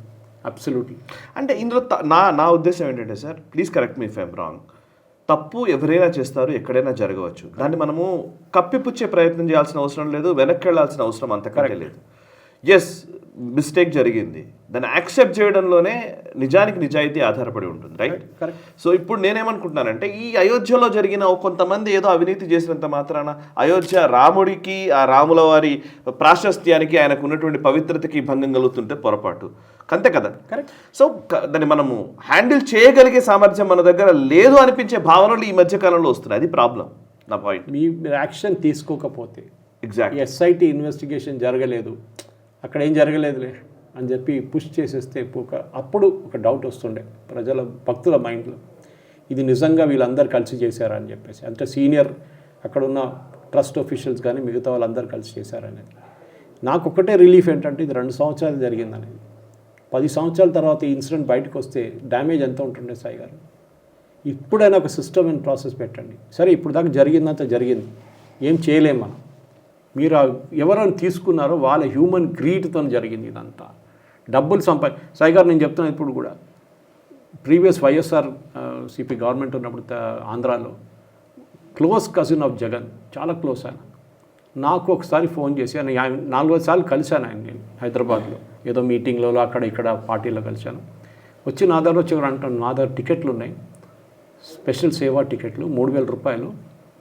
అబ్సల్యూట్లీ. అంటే ఇందులో నా ఉద్దేశం ఏంటంటే sir, please correct me if I'm wrong, తప్పు ఎవరైనా చేస్తారు, ఎక్కడైనా జరగవచ్చు. దాన్ని మనము కప్పిపుచ్చే ప్రయత్నం చేయాల్సిన అవసరం లేదు, వెనక్కి వెళ్ళాల్సిన అవసరం అంతకంటే లేదు. ఎస్, మిస్టేక్ జరిగింది, దాన్ని యాక్సెప్ట్ చేయడంలోనే నిజానికి నిజాయితీ ఆధారపడి ఉంటుంది, రైట్? కరెక్ట్. సో ఇప్పుడు నేనేమనుకుంటున్నానంటే, ఈ అయోధ్యలో జరిగిన కొంతమంది ఏదో అవినీతి చేసినంత మాత్రాన అయోధ్య రాముడికి, ఆ రాముల వారి ప్రాశస్త్యానికి, ఆయనకు ఉన్నటువంటి పవిత్రతకి భంగం కలుగుతుంటే పొరపాటు, అంతే కదా? కరెక్ట్. సో దాన్ని మనము హ్యాండిల్ చేయగలిగే సామర్థ్యం మన దగ్గర లేదు అనిపించే భావనలు ఈ మధ్య కాలంలో వస్తున్నాయి. అది ప్రాబ్లం, నా పాయింట్. మీరు యాక్షన్ తీసుకోకపోతే, ఎగ్జాక్ట్, ఎస్ఐటి ఇన్వెస్టిగేషన్ జరగలేదు, అక్కడ ఏం జరగలేదులే అని చెప్పి పుష్ చేసేస్తే అప్పుడు ఒక డౌట్ వస్తుండే ప్రజల, భక్తుల మైండ్లో, ఇది నిజంగా వీళ్ళందరూ కలిసి చేశారా అని చెప్పేసి. అంటే సీనియర్ అక్కడున్న ట్రస్ట్ ఆఫీషియల్స్ కానీ మిగతా వాళ్ళందరూ కలిసి చేశారనేది. నాకు ఒకటే రిలీఫ్ ఏంటంటే, ఇది 2 సంవత్సరాలు జరిగిందనేది. 10 సంవత్సరాల తర్వాత ఈ ఇన్సిడెంట్ బయటకు వస్తే డ్యామేజ్ ఎంత ఉంటుండే సాయి గారు? ఇప్పుడైనా ఒక సిస్టమ్ అండ్ ప్రాసెస్ పెట్టండి. సరే, ఇప్పుడు దాకా జరిగిందంత జరిగింది, ఏం చేయలేం మనం. మీరు ఎవరైనా తీసుకున్నారో వాళ్ళ హ్యూమన్ గ్రీడ్తో జరిగింది ఇదంతా. డబ్బులు సాయి గారు, నేను చెప్తున్నాను ఇప్పుడు కూడా, ప్రీవియస్ వైఎస్ఆర్ సిపి గవర్నమెంట్ ఉన్నప్పుడు ఆంధ్రాలో క్లోజ్ కజిన్ ఆఫ్ జగన్, చాలా క్లోజ్ ఆయన. నాకు ఒకసారి ఫోన్ చేసి, ఆయన 4-5 సార్లు కలిశాను ఆయన, నేను హైదరాబాద్లో ఏదో మీటింగ్లో అక్కడ ఇక్కడ పార్టీలో కలిశాను. వచ్చి నా దగ్గర వచ్చి అంటాను, నా దగ్గర టికెట్లు ఉన్నాయి, స్పెషల్ సేవా టికెట్లు 3,000 రూపాయలు,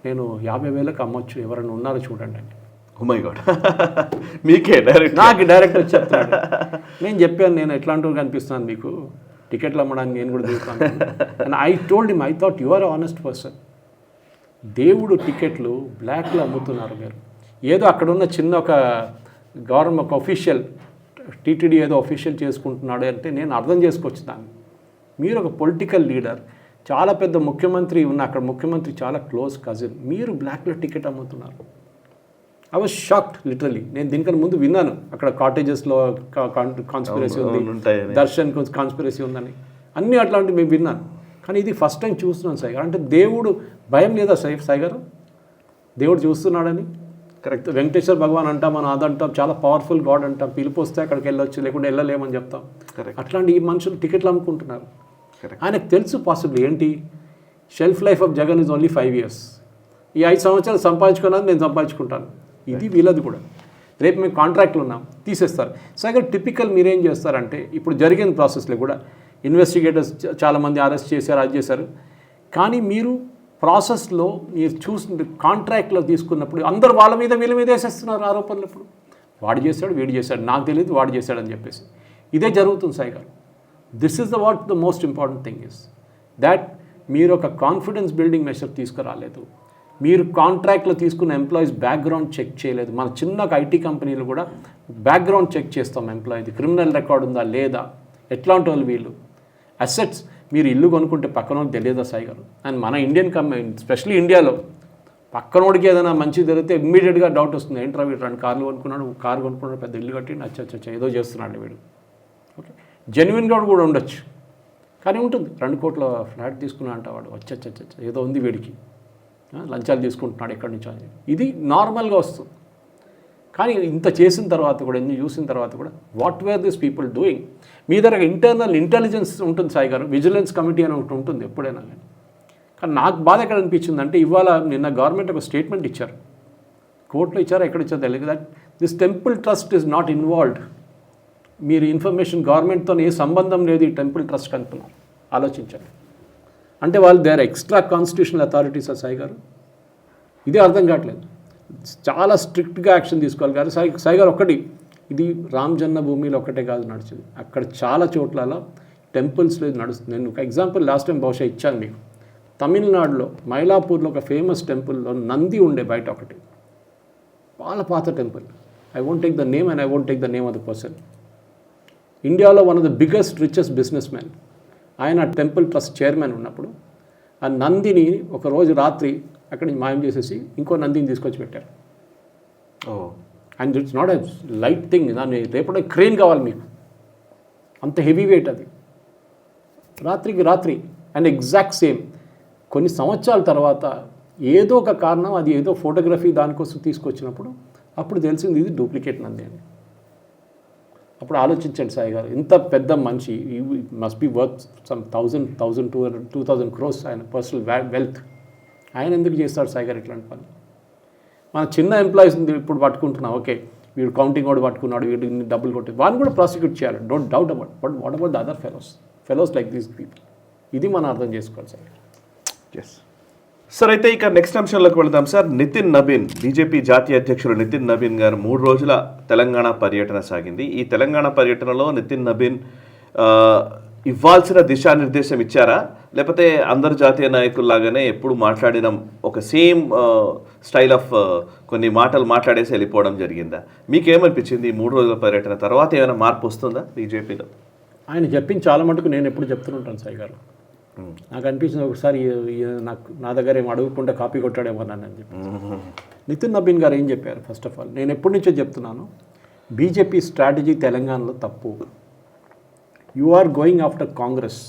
నేను 50,000కి అమ్మొచ్చు, ఎవరైనా ఉన్నారో చూడండి అని. ఓ మై గాడ్, మీకే డైరెక్ట్? నాకు డైరెక్ట్ వచ్చి చెప్తాను. నేను చెప్పాను, నేను ఎట్లాంటివి కనిపిస్తున్నాను మీకు, టికెట్లు అమ్మడానికి నేను కూడా దిగుతాను. And I told him, I thought you are honest person. దేవుడు టికెట్లు బ్లాక్లో అమ్ముతున్నారు మీరు. ఏదో అక్కడ ఉన్న చిన్న ఒక గవర్నమెంట్ ఒక అఫీషియల్, టీటీడీ ఏదో అఫీషియల్ చేసుకుంటున్నాడు అంటే నేను అర్థం చేసుకోవచ్చు దాన్ని. మీరు ఒక పొలిటికల్ లీడర్, చాలా పెద్ద ముఖ్యమంత్రి ఉన్న అక్కడ, ముఖ్యమంత్రి చాలా క్లోజ్ కజిన్, మీరు బ్లాక్లో టికెట్ అమ్ముతున్నారు. I was shocked literally. నేను దీనికన్నా ముందు విన్నాను అక్కడ కాటేజెస్లో కాన్స్పిరసీ ఉంది, దర్శన్ కాన్స్పిరసీ ఉందని, అన్నీ అట్లాంటివి మేము విన్నాను. కానీ ఇది ఫస్ట్ టైం చూస్తున్నాను సాయి గారు. అంటే దేవుడు భయం లేదా సాయి గారు? దేవుడు చూస్తున్నాడని. కరెక్ట్. వెంకటేశ్వర భగవాన్ అంటాం, మనం అదంటాం, చాలా పవర్ఫుల్ గాడ్ అంటాం, పిలుపు వస్తే అక్కడికి వెళ్ళొచ్చు, లేకుంటే వెళ్ళలేమని చెప్తాం. అట్లాంటి ఈ మనుషులు టికెట్లు అమ్ముకుంటున్నారు. ఆయనకు తెలుసు పాసిబుల్ ఏంటి, shelf life of Jagan is only 5 years. ఈ 5 సంవత్సరాలు సంపాదించుకున్నది నేను సంపాదించుకుంటాను, ఇది వీళ్ళది కూడా. రేపు మేము కాంట్రాక్ట్లు ఉన్నాం, తీసేస్తారు. సార్ టిపికల్ మీరేం చేస్తారంటే, ఇప్పుడు జరిగిన ప్రాసెస్లో కూడా ఇన్వెస్టిగేటర్స్ చాలామంది అరెస్ట్ చేశారు, అది చేశారు. కానీ మీరు ప్రాసెస్లో మీరు చూసిన కాంట్రాక్ట్లో తీసుకున్నప్పుడు అందరూ వాళ్ళ మీద వీళ్ళ మీద వేసేస్తున్నారు ఆరోపణలు. ఇప్పుడు వాడు చేశాడు, వీడు చేశాడు, నాకు తెలియదు, వాడు చేశాడని చెప్పేసి ఇదే జరుగుతుంది సాయి గారు. This is what the most important thing is that మీరు ఒక కాన్ఫిడెన్స్ బిల్డింగ్ మెషర్ తీసుకురాలేదు. మీరు కాంట్రాక్ట్లో తీసుకున్న ఎంప్లాయీస్ బ్యాక్గ్రౌండ్ చెక్ చేయలేదు. మన చిన్న ఐటీ కంపెనీలు కూడా బ్యాక్గ్రౌండ్ చెక్ చేస్తాం, ఎంప్లాయీది క్రిమినల్ రికార్డ్ ఉందా లేదా, ఎట్లాంటి వాళ్ళు వీళ్ళు, అసెట్స్. మీరు ఇల్లు కొనుక్కుంటే పక్కనోడికి తెలియదా సాయి గారు? అండ్ మన ఇండియన్ కంపెనీ, స్పెషల్లీ ఇండియాలో, పక్కనోడికి ఏదైనా మంచి జరిగితే ఇమ్మీడియట్గా డౌట్ వస్తుంది, ఏంట్రా వీడు 2 కార్లు కొనుక్కున్నాడు, కారు కొనుక్కున్నాడు, పెద్ద ఇల్లు కట్టి అచ్చచ్చ ఏదో చేస్తున్నాడు వీడు. ఓకే, జెన్యున్గా కూడా ఉండొచ్చు, కానీ ఉంటుంది. 2 కోట్ల ఫ్లాట్ తీసుకున్నా అంట వాడు, వచ్చచ్చచ్చ ఏదో ఉంది వీడికి, లంచాలు తీసుకుంటున్నాడు ఎక్కడి నుంచో. ఇది నార్మల్గా వస్తుంది. కానీ ఇంత చేసిన తర్వాత కూడా, ఎన్ని చూసిన తర్వాత కూడా, what were this people doing? మీ దగ్గర ఇంటర్నల్ ఇంటెలిజెన్స్ ఉంటుంది సాయి గారు, విజిలెన్స్ కమిటీ అని ఒకటి ఉంటుంది ఎప్పుడైనా. కానీ నాకు బాధ ఎక్కడ అనిపించింది అంటే, ఇవాళ నిన్న గవర్నమెంట్ ఒక స్టేట్మెంట్ ఇచ్చారు, కోర్టులో ఇచ్చారో ఎక్కడ ఇచ్చారో తెలియదు, that this temple trust is not involved. మీరు ఇన్ఫర్మేషన్ గవర్నమెంట్తో ఏ సంబంధం లేదు ఈ టెంపుల్ ట్రస్ట్ అంటున్నారు. ఆలోచించండి. అంటే వాళ్ళు they are extra constitutional authorities Sai గారు. ఇదే అర్థం కావట్లేదు. చాలా స్ట్రిక్ట్గా యాక్షన్ తీసుకోవాలి గారు. సాయి గారు ఒకటి, ఇది రామ్ జన్మభూమిలో ఒకటే కాదు నడిచింది, అక్కడ చాలా చోట్లలో టెంపుల్స్లో ఇది నడుస్తుంది. నేను ఒక ఎగ్జాంపుల్ లాస్ట్ టైం బహుశా ఇచ్చాను మీకు. తమిళనాడులో మైలాపూర్లో ఒక ఫేమస్ టెంపుల్లో నంది ఉండే బయట ఒకటి, చాలా పాత temple. I won't take the name and I won't take the name of the person. ఇండియాలో one of the biggest richest business man, ఆయన టెంపుల్ ట్రస్ట్ చైర్మన్ ఉన్నప్పుడు ఆ నందిని ఒకరోజు రాత్రి అక్కడి నుంచి మాయం చేసేసి ఇంకో నందిని తీసుకొచ్చి పెట్టారు. And it's not a light thing. దాన్ని రేపటి క్రేన్ కావాలి మీకు, అంత హెవీ వెయిట్ అది. రాత్రికి రాత్రి. అండ్ ఎగ్జాక్ట్ సేమ్ కొన్ని సంవత్సరాల తర్వాత ఏదో ఒక కారణం, అది ఏదో ఫోటోగ్రఫీ దానికోసం తీసుకొచ్చినప్పుడు అప్పుడు తెలిసింది ఇది డూప్లికేట్ నంది అని. అప్పుడు ఆలోచించండి సాయి గారు, ఇంత పెద్ద మనిషి must be worth some 2,000 crores ఆయన పర్సనల్ వెల్త్. ఆయన ఎందుకు చేస్తాడు సాయి గారు ఇట్లాంటి పని? మన చిన్న ఎంప్లాయీస్ ఇప్పుడు పట్టుకుంటున్నాం, ఓకే వీడు కౌంటింగ్ కూడా పట్టుకున్నాడు, వీడు ఇన్ని డబ్బులు కొట్టి వాడిని కూడా ప్రాసిక్యూట్ చేయాలి, don't doubt about. But what about the other fellows like these people? ఇది మనం అర్థం చేసుకోవాలి సార్. Yes sir. అయితే ఇక నెక్స్ట్ అంశంలోకి వెళ్దాం సార్. నితిన్ నబీన్, బీజేపీ జాతీయ అధ్యక్షుడు నితిన్ నబీన్ గారు 3 రోజుల తెలంగాణ పర్యటన సాగింది. ఈ తెలంగాణ పర్యటనలో నితిన్ నబీన్ ఇవ్వాల్సిన దిశానిర్దేశం ఇచ్చారా, లేకపోతే అందరు జాతీయ నాయకుల్లాగానే ఎప్పుడు మాట్లాడిన ఒక సేమ్ స్టైల్ ఆఫ్ కొన్ని మాటలు మాట్లాడేసి వెళ్ళిపోవడం జరిగిందా? మీకేమనిపించింది ఈ 3 రోజుల పర్యటన తర్వాత ఏమైనా మార్పు వస్తుందా బీజేపీలో? ఆయన చెప్పింది చాలా మటుకు నేను ఎప్పుడు చెప్తుంటాను సాయి గారు. నాకు అనిపించింది ఒకసారి నా దగ్గర ఏం అడుగుకుంటే కాపీ కొట్టాడేమో అని చెప్పి. నితిన్ నబీన్ గారు ఏం చెప్పారు? ఫస్ట్ ఆఫ్ ఆల్ నేను ఎప్పటి నుంచో చెప్తున్నాను, బీజేపీ స్ట్రాటజీ తెలంగాణలో తప్పు. You are going after Congress,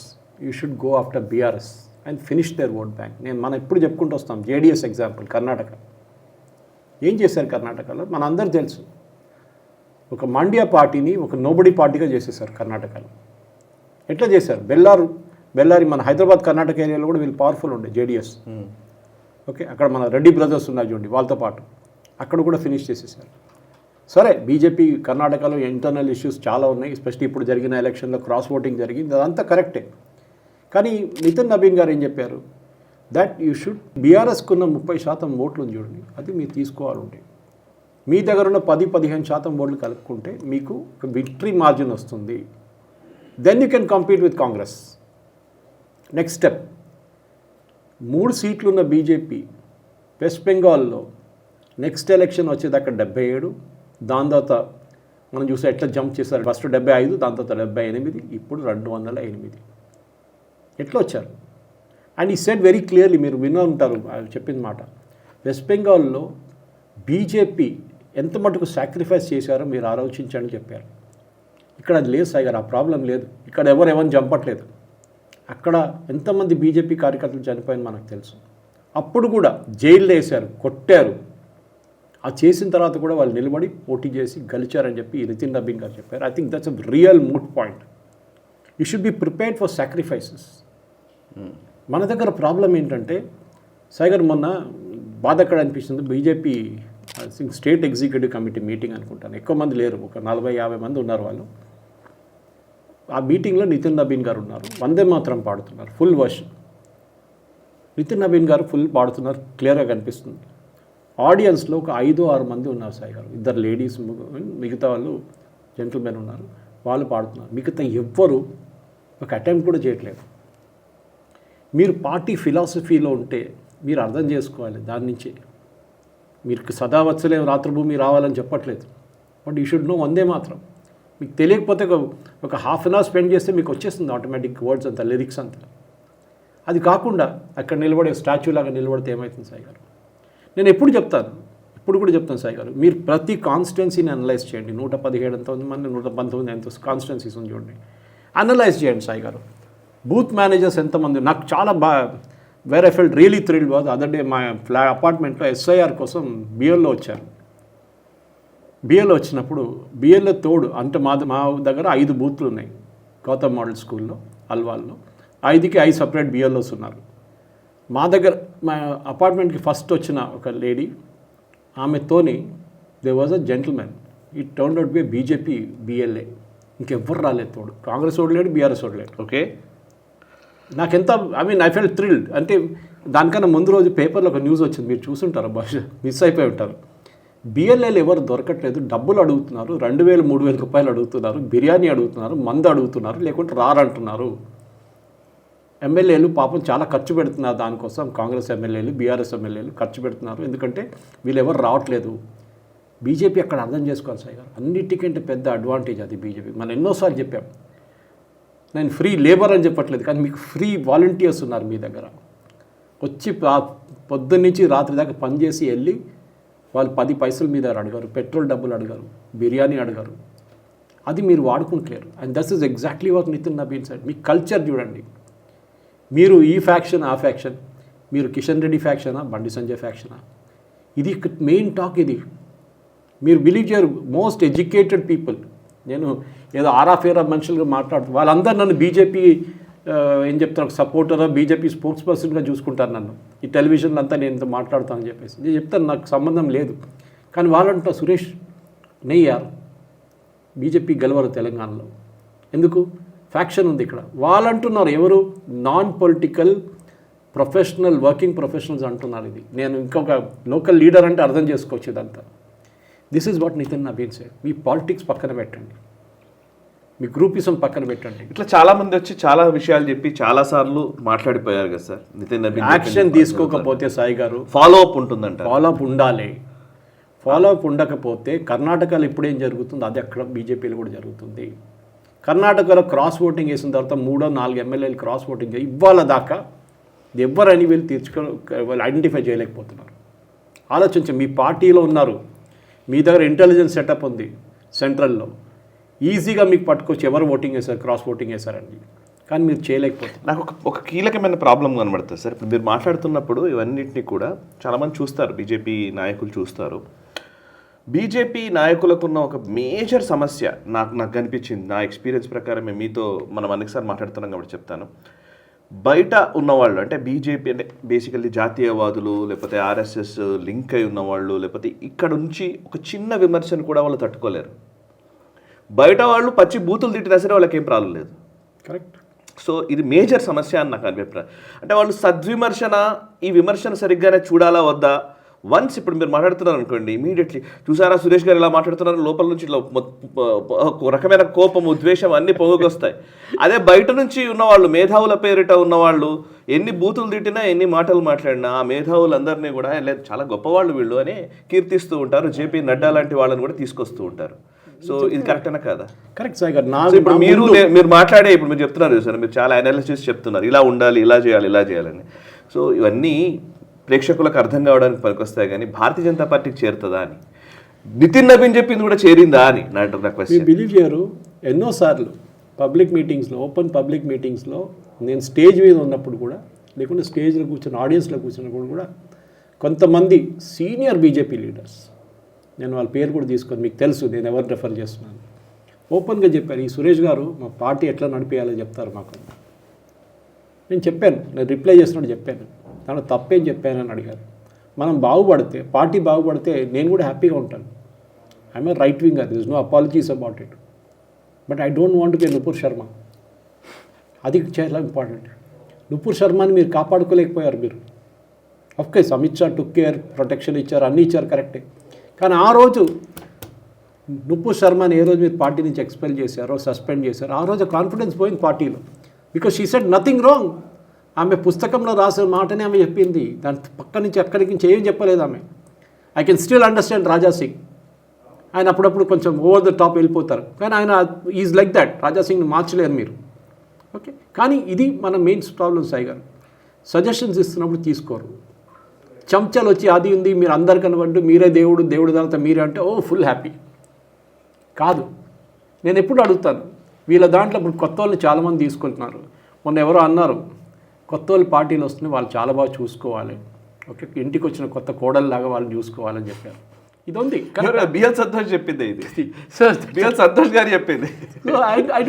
you should go after BRS and finish their vote bank. మనం ఎప్పుడు చెప్పుకుంటూ వస్తాం, జేడీఎస్ ఎగ్జాంపుల్ కర్ణాటక. ఏం చేశారు కర్ణాటకలో మన అందరు తెలుసు. ఒక మాండ్యా పార్టీని ఒక నోబడి పార్టీగా చేసేసారు కర్ణాటకలో. ఎట్లా చేశారు? బెల్లారి మన హైదరాబాద్ కర్ణాటక ఏరియాలో కూడా వీళ్ళు పవర్ఫుల్ ఉండే జేడీఎస్. ఓకే, అక్కడ మన రెడ్డి బ్రదర్స్ ఉన్నాయి చూడండి, వాళ్ళతో పాటు అక్కడ కూడా ఫినిష్ చేసేసారు. సరే, బీజేపీ కర్ణాటకలో ఇంటర్నల్ ఇష్యూస్ చాలా ఉన్నాయి, ఎస్పెషల్లీ ఇప్పుడు జరిగిన ఎలక్షన్లో క్రాస్ ఓటింగ్ జరిగింది, అదంతా కరెక్టే. కానీ నితిన్ నబీన్ గారు ఏం చెప్పారు? దట్ యూ షుడ్ బీఆర్ఎస్కున్న 30% ఓట్లు చూడండి, అది మీరు తీసుకోవాలి ఉంటే మీ దగ్గర ఉన్న 10-15% ఓట్లు కలుపుకుంటే మీకు ఒక విక్టరీ మార్జిన్ వస్తుంది. Then you can compete with Congress. Next step, 3 సీట్లు ఉన్న బీజేపీ వెస్ట్ బెంగాల్లో నెక్స్ట్ ఎలక్షన్ వచ్చేదాకా 77, దాని తర్వాత మనం చూస్తే ఎట్లా జంప్ చేశారు, ఫస్ట్ 75, దాని తర్వాత 78, ఇప్పుడు 208. ఎట్లా వచ్చారు? అండ్ ఈ సెడ్ వెరీ క్లియర్లీ, మీరు విన్న ఉంటారు చెప్పిన మాట, వెస్ట్ బెంగాల్లో బీజేపీ ఎంత మటుకు సాక్రిఫైస్ చేశారో మీరు ఆలోచించండి చెప్పారు. ఇక్కడ అది లేదు సాయి గారు, ఆ ప్రాబ్లం లేదు. ఇక్కడ ఎవరిని చంపట్లేదు. అక్కడ ఎంతమంది బీజేపీ కార్యకర్తలు చనిపోయింది మనకు తెలుసు. అప్పుడు కూడా జైల్లో వేశారు, కొట్టారు. ఆ చేసిన తర్వాత కూడా వాళ్ళు నిలబడి పోటీ చేసి గెలిచారని చెప్పి నితిన్ నబీన్ గారు చెప్పారు. I think that's a real moot point. You should be prepared for sacrifices. మన దగ్గర ప్రాబ్లం ఏంటంటే సాయి గారు, మొన్న బాధ ఎక్కడ అనిపిస్తుంది, BJP state executive committee meeting అనుకుంటాను, ఎక్కువ మంది లేరు, ఒక 40-50 మంది ఉన్నారు వాళ్ళు. ఆ మీటింగ్లో నితిన్ నబీన్ గారు ఉన్నారు, వందే మాత్రం పాడుతున్నారు ఫుల్ వర్షన్. నితిన్ నబీన్ గారు ఫుల్ పాడుతున్నారు, క్లియర్గా కనిపిస్తుంది. ఆడియన్స్లో ఒక 5-6 మంది ఉన్నారు సాయి గారు, 2 లేడీస్, మిగతా వాళ్ళు జెంటిల్మెన్ ఉన్నారు, వాళ్ళు పాడుతున్నారు. మిగతా ఎవ్వరు ఒక అటెంప్ట్ కూడా చేయట్లేదు. మీరు పార్టీ ఫిలాసఫీలో ఉంటే మీరు అర్థం చేసుకోవాలి. దాని నుంచి మీరు సదా వచ్చలేం రాత్రిభూమి రావాలని చెప్పట్లేదు, బట్ యూ షుడ్ నో వందే మాత్రం. మీకు తెలియకపోతే ఒక హాఫ్ అన్ అవర్ స్పెండ్ చేస్తే మీకు వచ్చేస్తుంది ఆటోమేటిక్ వర్డ్స్ అంతా, లిరిక్స్ అంతా. అది కాకుండా అక్కడ నిలబడే స్టాచ్యూ లాగా నిలబడితే ఏమవుతుంది సాయి గారు? నేను ఎప్పుడు చెప్తాను, ఇప్పుడు కూడా చెప్తాను సాయి గారు, మీరు ప్రతి కాన్స్టిట్యున్సీని అనలైజ్ చేయండి. 117 మంది 119 ఎంత కాన్స్టిట్యున్సీస్ ఉంది చూడండి, అనలైజ్ చేయండి సాయి గారు. బూత్ మేనేజర్స్ ఎంతమంది? నాకు చాలా where I felt really thrilled was other day, మా అపార్ట్మెంట్లో ఎస్ఐఆర్ కోసం బిఎల్లో వచ్చారు. బిఎల్లో వచ్చినప్పుడు బిఎల్లో తోడు అంటే మా దగ్గర 5 బూత్లు ఉన్నాయి గౌతమ్ మోడల్ స్కూల్లో అల్వాల్లో, 5కి 5 సపరేట్ బిఎల్ఓస్ ఉన్నారు. మా దగ్గర మా అపార్ట్మెంట్కి ఫస్ట్ వచ్చిన ఒక లేడీ, ఆమెతోని there was a gentleman, it turn out be BJP BLA. ఇంకెవ్వరు రాలేదు తోడు, కాంగ్రెస్ ఓడలేడు, బీఆర్ఎస్ ఓడలేడు. ఓకే, నాకెంత ఐ ఫెల్ట్ థ్రిల్డ్. అంటే దానికన్నా ముందు రోజు పేపర్లో ఒక న్యూస్ వచ్చింది, మీరు చూసుంటారు, మిస్ అయిపోయి ఉంటారు. బిఎల్ఏలు ఎవరు దొరకట్లేదు, డబ్బులు అడుగుతున్నారు, 2,000-3,000 రూపాయలు అడుగుతున్నారు, బిర్యానీ అడుగుతున్నారు, మందు అడుగుతున్నారు, లేకుంటే రారంటున్నారు. ఎమ్మెల్యేలు పాపం చాలా ఖర్చు పెడుతున్నారు దానికోసం, కాంగ్రెస్ ఎమ్మెల్యేలు, బీఆర్ఎస్ ఎమ్మెల్యేలు ఖర్చు పెడుతున్నారు, ఎందుకంటే వీళ్ళు ఎవరు రావట్లేదు. బీజేపీ అక్కడ అర్థం చేసుకోవాలి సాయి గారు, అన్నిటికంటే పెద్ద అడ్వాంటేజ్ అది బీజేపీ. మనం ఎన్నోసార్లు చెప్పాం, నేను ఫ్రీ లేబర్ అని చెప్పట్లేదు, కానీ మీకు ఫ్రీ వాలంటీర్స్ ఉన్నారు మీ దగ్గర. వచ్చి పొద్దున్న నుంచి రాత్రి దాకా పనిచేసి వెళ్ళి వాళ్ళు 10 పైసల మీద అడగరు, పెట్రోల్ డబ్బులు అడగరు, బిర్యానీ అడగరు. అది మీరు వాడుకుంటలేరు. And that is exactly what Nitin Nabin side. మీ కల్చర్ చూడండి, మీరు ఈ ఫ్యాక్షన్ ఆ ఫ్యాక్షన్, మీరు కిషన్ రెడ్డి ఫ్యాక్షనా, బండి సంజయ్ ఫ్యాక్షనా, ఇది మెయిన్ టాక్. ఇది మీరు బిలీవ్ చేయరు, మోస్ట్ ఎడ్యుకేటెడ్ పీపుల్ నేను ఏదో ఆరాఫేరా మనుషులుగా మాట్లాడుతూ వాళ్ళందరూ నన్ను బీజేపీ ఏం చెప్తారు సపోర్టర్ బీజేపీ స్పోక్స్ పర్సన్గా చూసుకుంటారు నన్ను ఈ టెలివిజన్లో అంతా నేను ఇంత మాట్లాడుతానని చెప్పేసి నేను చెప్తాను నాకు సంబంధం లేదు. కానీ వాళ్ళంటా సురేష్ నెయ్యారు బీజేపీ గెలవరు తెలంగాణలో, ఎందుకు ఫ్యాక్షన్ ఉంది ఇక్కడ. వాళ్ళంటున్నారు ఎవరు non political professional working professionals అంటున్నారు. ఇది నేను ఇంకొక లోకల్ లీడర్ అంటే అర్థం చేసుకోవచ్చు ఇదంతా. This is what Nitin Nabin said. మీ పాలిటిక్స్ పక్కన పెట్టండి, మీ గ్రూపిజం పక్కన పెట్టండి. ఇట్లా చాలా మంది వచ్చి చాలా విషయాలు చెప్పి చాలా సార్లు మాట్లాడిపోయారు కదా సార్. నితిన్ నబీన్ యాక్షన్ తీసుకోకపోతే సాయి గారు ఫాలో అప్ ఉంటుందంట. ఫాలో అప్ ఉండాలి. ఫాలో అప్ ఉండకపోతే కర్ణాటకలో ఇప్పుడేం జరుగుతుంది అది అక్కడ బీజేపీలో కూడా జరుగుతుంది. కర్ణాటకలో క్రాస్ ఓటింగ్ వేసిన తర్వాత 3-4 ఎమ్మెల్యేలు క్రాస్ ఓటింగ్ ఇవాళ దాకా ఎవరని వీళ్ళు ఐడెంటిఫై చేయలేకపోతున్నారు. ఆలోచించి మీ పార్టీలో ఉన్నారు, మీ దగ్గర ఇంటెలిజెన్స్ సెటప్ ఉంది సెంట్రల్లో, ఈజీగా మీకు పట్టుకొచ్చి ఎవరు ఓటింగ్ వేశారు క్రాస్ ఓటింగ్ వేశారండి, కానీ మీరు చేయలేకపోతున్నారు. నాకు ఒక కీలకమైన ప్రాబ్లం కనబడుతుంది సార్. ఇప్పుడు మీరు మాట్లాడుతున్నప్పుడు ఇవన్నింటినీ కూడా చాలామంది చూస్తారు, బీజేపీ నాయకులు చూస్తారు. బీజేపీ నాయకులకున్న ఒక మేజర్ సమస్య నాకు కనిపించింది, నా ఎక్స్పీరియన్స్ ప్రకారం మీతో మనం అనేకసార్లు మాట్లాడుతున్నాం కాబట్టి చెప్తాను. బయట ఉన్నవాళ్ళు అంటే బీజేపీ అంటే బేసికల్లీ జాతీయవాదులు లేకపోతే ఆర్ఎస్ఎస్ లింక్ అయి ఉన్నవాళ్ళు లేకపోతే ఇక్కడ నుంచి ఒక చిన్న విమర్శను కూడా వాళ్ళు తట్టుకోలేరు. బయట వాళ్ళు పచ్చి బూతులు తిట్టినా సరే వాళ్ళకి ఏం ప్రాబ్లం లేదు. కరెక్ట్. సో ఇది మేజర్ సమస్య అని నాకు అభిప్రాయం. అంటే వాళ్ళు సద్విమర్శన ఈ విమర్శన సరిగ్గానే చూడాలా వద్దా. వన్స్ ఇప్పుడు మీరు మాట్లాడుతున్నారు అనుకోండి, ఇమీడియట్లీ చూసారా సురేష్ గారు ఇలా మాట్లాడుతున్నారు, లోపల నుంచి ఇట్లా ఒక రకమైన కోపం ఉద్వేషం అన్నీ పొంగుకొస్తాయి. అదే బయట నుంచి ఉన్నవాళ్ళు మేధావుల పేరిట ఉన్నవాళ్ళు ఎన్ని బూతులు తిట్టినా ఎన్ని మాటలు మాట్లాడినా ఆ మేధావులందరినీ కూడా లేదు చాలా గొప్పవాళ్ళు వీళ్ళు అని కీర్తిస్తూ ఉంటారు. జేపీ నడ్డా లాంటి వాళ్ళని కూడా తీసుకొస్తూ ఉంటారు. సో ఇది కరెక్టేనా కాదా? కరెక్ట్ సార్ గారు. ఇప్పుడు మీరు మాట్లాడే ఇప్పుడు మీరు చెప్తున్నారు సార్, మీరు చాలా అనాలిసిస్ చెప్తున్నారు, ఇలా ఉండాలి ఇలా చేయాలని. సో ఇవన్నీ ప్రేక్షకులకు అర్థం కావడానికి పనికొస్తాయి, కానీ భారతీయ జనతా పార్టీకి చేరుతుందా అని నితిన్ నబీన్ చెప్పింది కూడా చేరిందా అని నా క్వశ్చన్. బిలీవ్ చేయరు, ఎన్నోసార్లు పబ్లిక్ మీటింగ్స్లో ఓపెన్ పబ్లిక్ మీటింగ్స్లో నేను స్టేజ్ మీద ఉన్నప్పుడు కూడా లేకుంటే స్టేజ్లో కూర్చున్న ఆడియన్స్లో కూర్చున్నప్పుడు కూడా కొంతమంది సీనియర్ బీజేపీ లీడర్స్, నేను వాళ్ళ పేరు కూడా తీసుకొని మీకు తెలుసు నేను ఎవరు రెఫర్ చేస్తున్నాను, ఓపెన్గా చెప్పారు ఈ సురేష్ గారు మా పార్టీ ఎట్లా నడిపేయాలో చెప్తారు మాకు. నేను చెప్పాను, నేను రిప్లై చేసినట్టు చెప్పాను, దాంట్లో తప్పేం చెప్పానని అడిగారు. మనం బాగుపడితే పార్టీ బాగుపడితే నేను కూడా హ్యాపీగా ఉంటాను. I'm a right winger, this no apologies about it, but I don't want to be Nupur Sharma. అది చాలా ఇంపార్టెంట్. నుపూర్ శర్మని మీరు కాపాడుకోలేకపోయారు. మీరు of course Amit Shah took care, protection ఇచ్చారు, అన్నీ ఇచ్చారు కరెక్టే. కానీ ఆ రోజు నుపూర్ శర్మని ఏ రోజు మీరు పార్టీ నుంచి ఎక్స్పెల్ చేశారో సస్పెండ్ చేశారో ఆ రోజు కాన్ఫిడెన్స్ పోయింది పార్టీలో. Because she said nothing wrong. ఆమె పుస్తకంలో రాసిన మాటనే ఆమె చెప్పింది, దాని పక్క నుంచి అక్కడి నుంచి ఏం చెప్పలేదు ఆమె. I can still understand Raja Singh, ఆయన అప్పుడప్పుడు కొంచెం ఓవర్ ద టాప్ వెళ్ళిపోతారు, కానీ ఆయన ఈజ్ లైక్ దట్. రాజా సింగ్ని మార్చలేరు మీరు, ఓకే. కానీ ఇది మన మెయిన్ ప్రాబ్లం సాయి గారు. సజెషన్స్ ఇస్తున్నప్పుడు తీసుకోరు. చెంచాలు వచ్చి అది ఉంది మీరు అందరు కనబడ్డు మీరే దేవుడు తర్వాత మీరే అంటే ఓ ఫుల్ హ్యాపీ కాదు. నేను ఎప్పుడు అడుగుతాను వీళ్ళ దాంట్లో ఇప్పుడు కొత్త వాళ్ళు చాలామంది తీసుకుంటున్నారు. మొన్న ఎవరో అన్నారు కొత్త వాళ్ళు పార్టీలు వస్తున్నాయి వాళ్ళు చాలా బాగా చూసుకోవాలి, ఓకే, ఇంటికి వచ్చిన కొత్త కోడల్లాగా వాళ్ళని చూసుకోవాలని చెప్పారు. ఇది ఉంది బిఎల్ సంతోష్ చెప్పింది, ఇది బిఎల్ సంతోష్ గారు చెప్పింది. I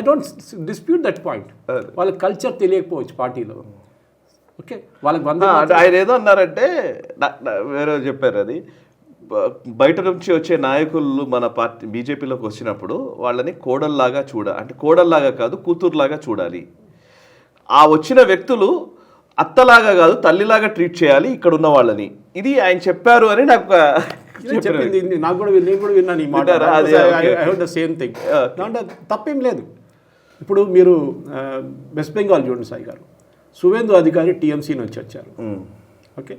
don't dispute that point. వాళ్ళ కల్చర్ తెలియకపోవచ్చు పార్టీలో, ఓకే. వాళ్ళకి ఆయన ఏదో అన్నారంటే వేరే చెప్పారు, అది బయట నుంచి వచ్చే నాయకులు మన పార్టీ బీజేపీలోకి వచ్చినప్పుడు వాళ్ళని కోడల్లాగా అంటే కోడల్లాగా కాదు కూతురులాగా చూడాలి. ఆ వచ్చిన వ్యక్తులు అత్తలాగా కాదు తల్లిలాగా ట్రీట్ చేయాలి ఇక్కడ ఉన్న వాళ్ళని. ఇది ఆయన చెప్పారు అని నాకు చెప్పింది. నాకు కూడా నేను కూడా విన్నాను ఈ మాట. I have the same thing. దాంట్లో తప్పేం లేదు. ఇప్పుడు మీరు వెస్ట్ బెంగాల్ చూడండి సాయి గారు, సువేందు అధికారి టీఎంసీ నుంచి వచ్చారు, ఓకే.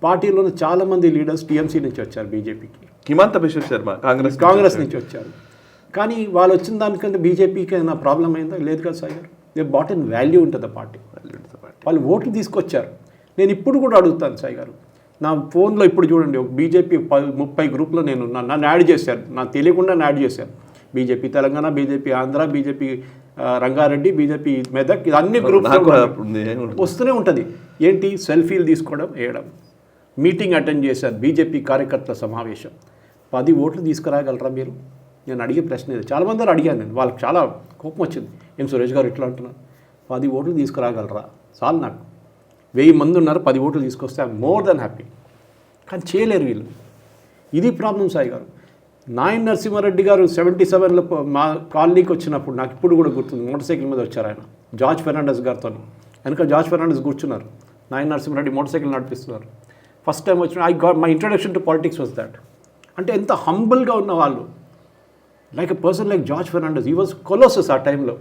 పార్టీలోని చాలామంది లీడర్స్ టీఎంసీ నుంచి వచ్చారు బీజేపీకి. హిమంత బిశ్వ శర్మ కాంగ్రెస్ నుంచి వచ్చారు. కానీ వాళ్ళు వచ్చిన దానికంటే బీజేపీకి ఏమైనా ప్రాబ్లం అయిందా? లేదు కదా సాయి గారు. దే బాట్ ఇన్ వాల్యూ ఉంటుంది పార్టీ. వాళ్ళు ఓట్లు తీసుకొచ్చారు. నేను ఇప్పుడు కూడా అడుగుతాను సాయి గారు, నా ఫోన్లో ఇప్పుడు చూడండి ఒక బీజేపీ 30 గ్రూప్లో నేను నన్ను యాడ్ చేశారు, నాకు తెలియకుండా యాడ్ చేశారు. BJP Telangana, BJP Andhra, BJP Rangareddy, BJP Medak, ఇది అన్ని గ్రూప్స్ వస్తూనే ఉంటుంది. ఏంటి సెల్ఫీలు తీసుకోవడం, వేయడం. మీటింగ్ అటెండ్ చేశారు బీజేపీ కార్యకర్తల సమావేశం. 10 ఓట్లు తీసుకురాగలరా మీరు? నేను అడిగే ప్రశ్న ఇది. చాలామంది అడిగాను నేను, వాళ్ళకి చాలా కోపం వచ్చింది. ఏం సురేష్ గారు ఇట్లా అంటున్నారు, 10 ఓట్లు తీసుకురాగలరా? చాలు నాకు, 1000 మంది ఉన్నారు, 10 ఓట్లు తీసుకొస్తే ఐఎమ్ మోర్ దెన్ హ్యాపీ. కానీ చేయలేరు వీళ్ళు. ఇది ప్రాబ్లం సాయి గారు. నాయన్ నరసింహారెడ్డి గారు 77లో మా కాలనీకి వచ్చినప్పుడు నాకు ఇప్పుడు కూడా గుర్తుంది, మోటార్ సైకిల్ మీద వచ్చారు ఆయన, జార్జ్ ఫెర్నాండెస్ గారితో. వెనక జార్జ్ ఫెర్నాండెస్ కూర్చున్నారు, నాయన్ నరసింహారెడ్డి మోటార్ సైకిల్ నడిపిస్తున్నారు. ఫస్ట్ టైం వచ్చిన my introduction to politics was that. అంటే ఎంత హంబుల్గా ఉన్న వాళ్ళు, like a person like George Fernandes, ఈ వాజ్ కొలోసస్ ఆ టైంలో.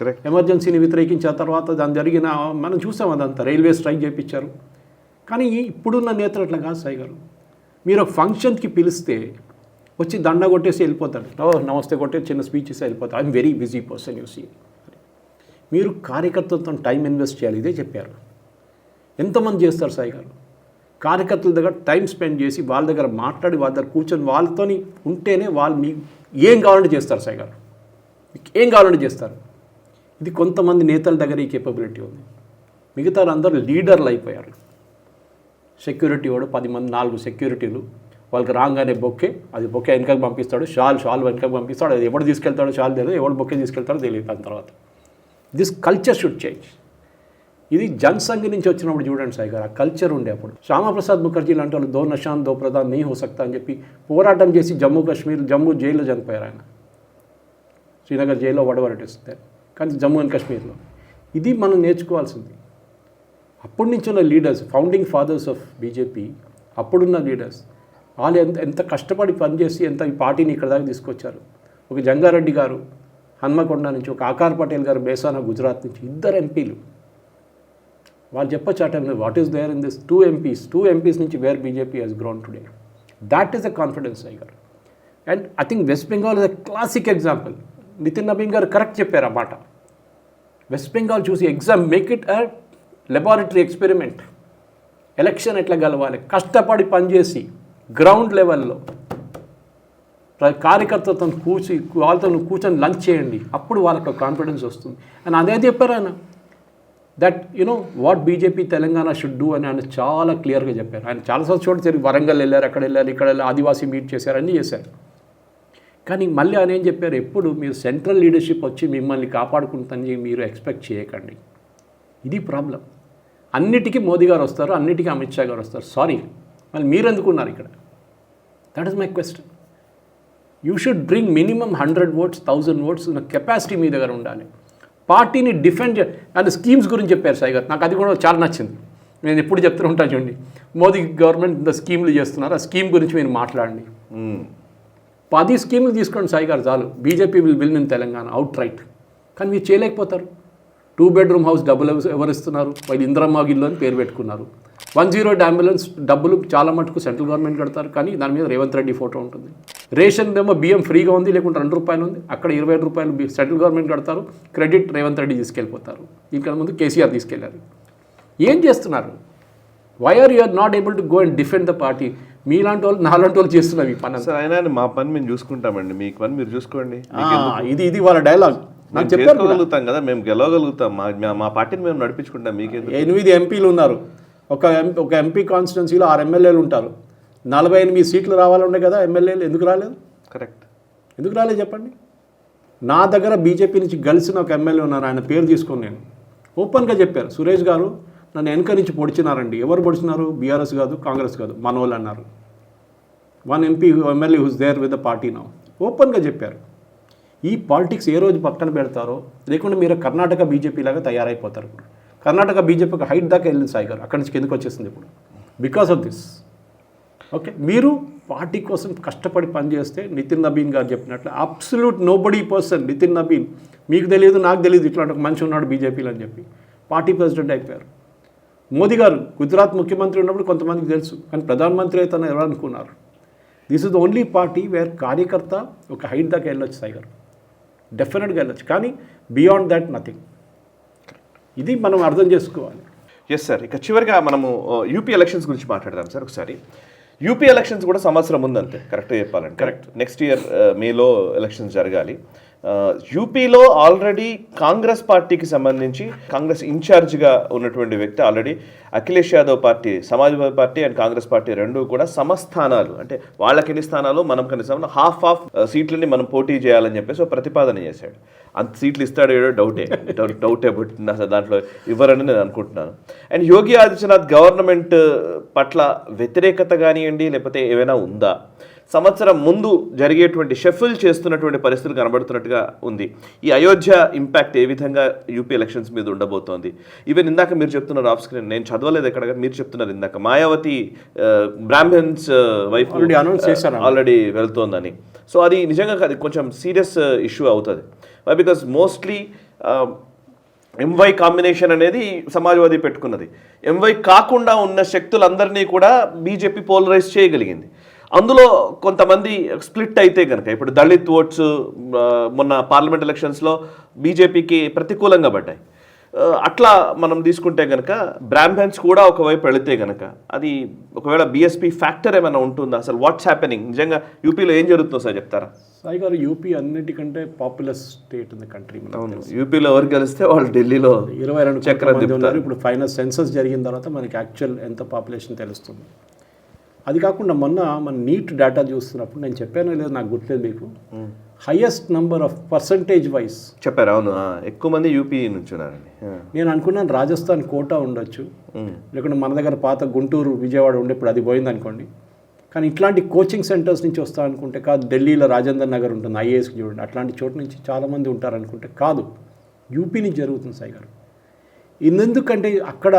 కరెక్ట్. ఎమర్జెన్సీని వ్యతిరేకించిన తర్వాత దాని జరిగిన మనం చూసాం, అదంతా రైల్వే స్ట్రైక్ చేయించారు. కానీ ఇప్పుడున్న నేతలు అట్లా కాదు సాయి గారు. మీరు ఒక ఫంక్షన్కి పిలిస్తే వచ్చి దండ కొట్టేసి వెళ్ళిపోతాడు, నమస్తే కొట్టేసి చిన్న స్పీచ్ ఇస్తే వెళ్ళిపోతాడు. I'm very busy person you see. మీరు కార్యకర్తలతో టైం ఇన్వెస్ట్ చేయాలి, ఇదే చెప్పారు. ఎంతమంది చేస్తారు సాయి గారు? కార్యకర్తల దగ్గర టైం స్పెండ్ చేసి వాళ్ళ దగ్గర మాట్లాడి వాళ్ళ దగ్గర కూర్చొని వాళ్ళతోని ఉంటేనే వాళ్ళు మీకు ఏం కావాలంటే చేస్తారు సాయి గారు, మీకు ఏం కావాలంటే చేస్తారు. ఇది కొంతమంది నేతల దగ్గర ఈ కేపబిలిటీ ఉంది. మిగతా అందరూ లీడర్లు అయిపోయారు. సెక్యూరిటీ వాడు 10 మంది 4 సెక్యూరిటీలు, వాళ్ళకి రాగానే బొక్కే, అది బొక్కే వెనకకి పంపిస్తాడు, షాల్ వెనకకి పంపిస్తాడు. అది ఎవడు తీసుకెళ్తాడో షాల్ తెలియదు, ఎవడు బొక్కే తీసుకెళ్తాడో తెలియదు. దాని తర్వాత దిస్ కల్చర్ షుడ్ చేంజ్. ఇది జనసంఘ్ నుంచి వచ్చినప్పుడు చూడండి సాయి గారు, ఆ కల్చర్ ఉండే అప్పుడు. శ్యామాప్రసాద్ ముఖర్జీ లాంటి వాళ్ళు దో నషాన్ దో ప్రధాన్ నీ హో సక్తా అని చెప్పి పోరాటం చేసి జమ్మూ జైల్లో చనిపోయారు ఆయన. శ్రీనగర్ జైల్లో వడవరటిస్తుంది, కానీ జమ్మూ అండ్ కాశ్మీర్లో. ఇది మనం నేర్చుకోవాల్సింది. అప్పటి నుంచి ఉన్న leaders, founding fathers of BJP, అప్పుడున్న లీడర్స్, వాళ్ళు ఎంత కష్టపడి పనిచేసి ఎంత ఈ పార్టీని ఇక్కడ దాకా తీసుకొచ్చారు. ఒక జంగారెడ్డి గారు హన్మకొండ నుంచి, ఒక ఆకార్ పటేల్ గారు బేసానా గుజరాత్ నుంచి, 2 ఎంపీలు. వాళ్ళు చెప్పొచ్చు ఆ టైంలో what is there in this 2 MPs నుంచి where BJP has grown today. That is the confidence I గారు. And I think West Bengal is a classic example. Nitin Nabin గారు కరెక్ట్ చెప్పారు ఆ మాట. వెస్ట్ బెంగాల్ చూసి make it a laboratory experiment. Election ఎట్లా గెలవాలి, కష్టపడి పనిచేసి గ్రౌండ్ లెవెల్లో కార్యకర్తలతో వాళ్ళతో కూర్చొని లంచ్ చేయండి, అప్పుడు వాళ్ళకి కాన్ఫిడెన్స్ వస్తుంది. అండ్ అదే చెప్పారు ఆయన, that you know what BJP Telangana should do అని ఆయన చాలా క్లియర్గా చెప్పారు. ఆయన చాలాసార్లు చోటు తిరిగి వరంగల్ వెళ్ళారు, అక్కడ వెళ్ళారు, ఇక్కడ వెళ్ళారు, ఆదివాసీ మీట్ చేశారు, అన్నీ చేశారు. కానీ మళ్ళీ ఆయన ఏం చెప్పారు, ఎప్పుడు మీరు సెంట్రల్ లీడర్షిప్ వచ్చి మిమ్మల్ని కాపాడుకుంటుందని మీరు ఎక్స్పెక్ట్ చేయకండి. ఇది ప్రాబ్లం. అన్నిటికీ మోదీ గారు వస్తారు, అన్నిటికీ అమిత్ షా గారు వస్తారు. సారీ, మళ్ళీ మీరు ఎందుకున్నారు ఇక్కడ? That is my question. You should bring minimum 100 votes 1000 votes ఉన్న కెపాసిటీ మీ దగ్గర ఉండాలి. పార్టీని డిఫెండ్ అండ్ స్కీమ్స్ గురించి చెప్పారు సాయి గారు, నాకు అది కూడా చాలా నచ్చింది. నేను ఎప్పుడు చెప్తూ ఉంటాను చూడండి, మోదీ గవర్నమెంట్ ఇంత స్కీమ్లు చేస్తున్నారు, ఆ స్కీమ్ గురించి మీరు మాట్లాడండి. 10 స్కీములు తీసుకోండి సాయి గారు చాలు, BJP will win in Telangana out right. కానీ మీరు చేయలేకపోతారు. 2 bedroom హౌస్ డబ్బులు ఎవరు ఇస్తున్నారు? వాళ్ళు ఇందిరమ్మ ఇల్లు అని పేరు పెట్టుకున్నారు. 108 అంబులెన్స్ డబ్బులు చాలా మటుకు సెంట్రల్ గవర్నమెంట్ కడతారు, కానీ దాని మీద రేవంత్ రెడ్డి ఫోటో ఉంటుంది. రేషన్ ఏమో బియ్యం ఫ్రీగా ఉంది, లేకుంటే ₹2 ఉంది, అక్కడ ₹25 సెంట్రల్ గవర్నమెంట్ కడతారు, క్రెడిట్ రేవంత్ రెడ్డి తీసుకెళ్ళిపోతారు. ఇంకా ముందు కేసీఆర్ తీసుకెళ్లారు. ఏం చేస్తున్నారు? Why are you're not able to go and defend the party? మీలాంటి వాళ్ళు నాలాంటి వాళ్ళు చేస్తున్నారు ఈ పని. సార్ ఆయన మా పని మేము చూసుకుంటామండి, మీ పని మీరు చూసుకోండి. ఇది వాళ్ళ డైలాగ్. నాకు చెప్పగలుగుతాం కదా, మేము గెలవగలుగుతాం, మా పార్టీని మేము నడిపించుకుంటాం. మీకు 8 ఎంపీలు ఉన్నారు, ఒక ఎంపీ కాన్స్టిట్యున్సీలో 6 ఎమ్మెల్యేలు ఉంటారు. 48 సీట్లు రావాలండే కదా ఎమ్మెల్యేలు, ఎందుకు రాలేదు? కరెక్ట్, ఎందుకు రాలేదు చెప్పండి? నా దగ్గర బీజేపీ నుంచి గెలిచిన ఒక ఎమ్మెల్యే ఉన్నారు, ఆయన పేరు తీసుకొని నేను ఓపెన్గా చెప్పారు, సురేష్ గారు నన్ను వెనక నుంచి పొడిచినారండి. ఎవరు పొడిచినారు? బీఆర్ఎస్ కాదు, కాంగ్రెస్ కాదు, మనోళ్ళు అన్నారు. 1 MLA who's there with the party now. ఓపెన్గా చెప్పారు. ఈ పాలిటిక్స్ ఏ రోజు పక్కన పెడతారో, లేకుంటే మీరు కర్ణాటక బీజేపీ లాగా తయారైపోతారు. ఇప్పుడు కర్ణాటక బీజేపీ ఒక హైట్ దాకా వెళ్ళింది సాయి గారు, అక్కడి నుంచి కిందకు వచ్చేసింది ఇప్పుడు బికాస్ ఆఫ్ దిస్. ఓకే, మీరు పార్టీ కోసం కష్టపడి పనిచేస్తే నితిన్ నబీన్ గారు చెప్పినట్లు absolute nobody person Nitin Nabin, మీకు తెలియదు నాకు తెలియదు ఇట్లాంటి ఒక మనిషి ఉన్నాడు బీజేపీలో అని చెప్పి పార్టీ ప్రెసిడెంట్ అయిపోయారు. మోదీ గారు గుజరాత్ ముఖ్యమంత్రి ఉన్నప్పుడు కొంతమందికి తెలుసు, కానీ ప్రధానమంత్రి అయితే ఎవరు అనుకున్నారు? This is the only party where కార్యకర్త ఒక హైట్ దాకా వెళ్ళొచ్చు సాయి గారు, డెఫినెట్గా వెళ్ళొచ్చు. కానీ బియాండ్ దాట్ నథింగ్. ఇది మనం అర్థం చేసుకోవాలి. ఎస్ సార్, ఇక చివరిగా మనము యూపీ ఎలక్షన్స్ గురించి మాట్లాడదాం సార్ ఒకసారి. యూపీ ఎలక్షన్స్ కూడా సంవత్సరం ముందు అంతే, కరెక్ట్గా చెప్పాలంటే. కరెక్ట్, నెక్స్ట్ ఇయర్ మేలో ఎలక్షన్స్ జరగాలి. యూపీలో ఆల్రెడీ కాంగ్రెస్ పార్టీకి సంబంధించి కాంగ్రెస్ ఇన్ఛార్జ్గా ఉన్నటువంటి వ్యక్తి already Akhilesh Yadav party, Samajwadi party and Congress party రెండూ కూడా సమస్థానాలు, అంటే వాళ్ళకి ఎన్ని స్థానాలు మనం కనీసం హాఫ్ సీట్లని మనం పోటీ చేయాలని చెప్పేసి ప్రతిపాదన చేశాడు. అంత సీట్లు ఇస్తాడో డౌటే బట్ దాంట్లో ఇవ్వరని నేను అనుకుంటున్నాను. అండ్ యోగి ఆదిత్యనాథ్ గవర్నమెంట్ పట్ల వ్యతిరేకత కానివ్వండి లేకపోతే ఏమైనా ఉందా, సంవత్సరం ముందు జరిగేటువంటి షఫుల్ చేస్తున్నటువంటి పరిస్థితులు కనబడుతున్నట్టుగా ఉంది. ఈ అయోధ్య ఇంపాక్ట్ ఏ విధంగా యూపీ ఎలక్షన్స్ మీద ఉండబోతోంది? ఈవెన్ ఇందాక మీరు చెప్తున్నారు ఆఫ్ స్క్రీన్, నేను చదవలేదు ఎక్కడ, మీరు చెప్తున్నారు ఇందాక మాయావతి బ్రాహ్మణ్స్ వైపు ఆల్రెడీ వెళ్తోందని. సో అది నిజంగా అది కొంచెం సీరియస్ ఇష్యూ అవుతుంది. బికాస్ మోస్ట్లీ ఎంవై కాంబినేషన్ అనేది సమాజ్వాదీ పెట్టుకున్నది. ఎంవై కాకుండా ఉన్న శక్తులందరినీ కూడా బీజేపీ పోలరైజ్ చేయగలిగింది. అందులో కొంతమంది స్ప్లిట్ అయితే కనుక, ఇప్పుడు దళిత్ ఓట్స్ మొన్న పార్లమెంట్ ఎలక్షన్స్లో బీజేపీకి ప్రతికూలంగా పడ్డాయి. అట్లా మనం తీసుకుంటే కనుక బ్రాహ్మణ్స్ కూడా ఒకవైపు వెళితే కనుక అది ఒకవేళ బీఎస్పీ ఫ్యాక్టర్ ఏమైనా ఉంటుందా? అసలు వాట్స్ హ్యాపెనింగ్, నిజంగా యూపీలో ఏం జరుగుతుందో సార్ చెప్తారా? సాయి గారు, యూపీ అన్నిటికంటే popular state in the country. అవును, యూపీలో ఎవరు గెలిస్తే వాళ్ళు ఢిల్లీలో 22 చక్రం ఉన్నారు. ఇప్పుడు ఫైనల్ సెన్సస్ జరిగిన తర్వాత మనకి యాక్చువల్ ఎంత పాపులేషన్ తెలుస్తుంది. అది కాకుండా మొన్న మన నీట్ డేటా చూస్తున్నప్పుడు నేను చెప్పానో లేదు నాకు గుర్తులేదు మీకు, highest number of percentage wise చెప్పారు. అవును, ఎక్కువ మంది యూపీ నుంచి ఉన్నారండి. నేను అనుకున్నాను రాజస్థాన్ కోటా ఉండొచ్చు, లేకుంటే మన దగ్గర పాత గుంటూరు విజయవాడ ఉండే, ఇప్పుడు అది పోయింది అనుకోండి. కానీ ఇట్లాంటి కోచింగ్ సెంటర్స్ నుంచి వస్తా అనుకుంటే కాదు. ఢిల్లీలో రాజేంద్ర నగర్ ఉంటుంది, ఐఏఎస్కి చూడండి, అట్లాంటి చోటు నుంచి చాలామంది ఉంటారు అనుకుంటే కాదు, యూపీ నుంచి జరుగుతుంది సాయి గారు. ఎందుకంటే అక్కడ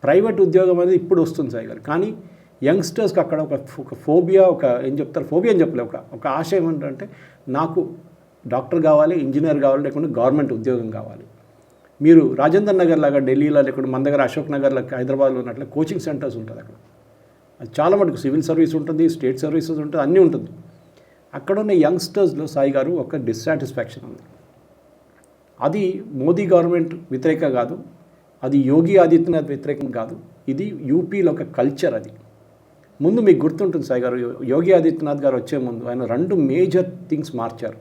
ప్రైవేట్ ఉద్యోగం అనేది ఇప్పుడు వస్తుంది సాయి గారు. కానీ యంగ్స్టర్స్కి అక్కడ ఒక ఫోబియా, ఏం చెప్తారు, ఫోబియా అని చెప్పలే, ఒక ఆశయం ఏంటంటే నాకు డాక్టర్ కావాలి, ఇంజనీర్ కావాలి, లేకుంటే గవర్నమెంట్ ఉద్యోగం కావాలి. మీరు రాజేంద్ర నగర్ లాగా ఢిల్లీలో, లేకుంటే మన దగ్గర అశోక్ నగర్లో హైదరాబాద్లో ఉన్నట్లు కోచింగ్ సెంటర్స్ ఉంటుంది అక్కడ. అది చాలా మటుకు సివిల్ సర్వీస్ ఉంటుంది, స్టేట్ సర్వీసెస్ ఉంటుంది, అన్నీ ఉంటుంది. అక్కడ ఉన్న యంగ్స్టర్స్లో సాయి గారు ఒక డిస్సాటిస్ఫాక్షన్ ఉంది. అది మోదీ గవర్నమెంట్ వ్యతిరేకం కాదు, అది యోగి ఆదిత్యనాథ్ వ్యతిరేకం కాదు, ఇది యూపీలో ఒక కల్చర్. అది ముందు మీకు గుర్తుంటుంది సాయి గారు, యోగి ఆదిత్యనాథ్ గారు వచ్చే ముందు ఆయన 2 మేజర్ థింగ్స్ మార్చారు.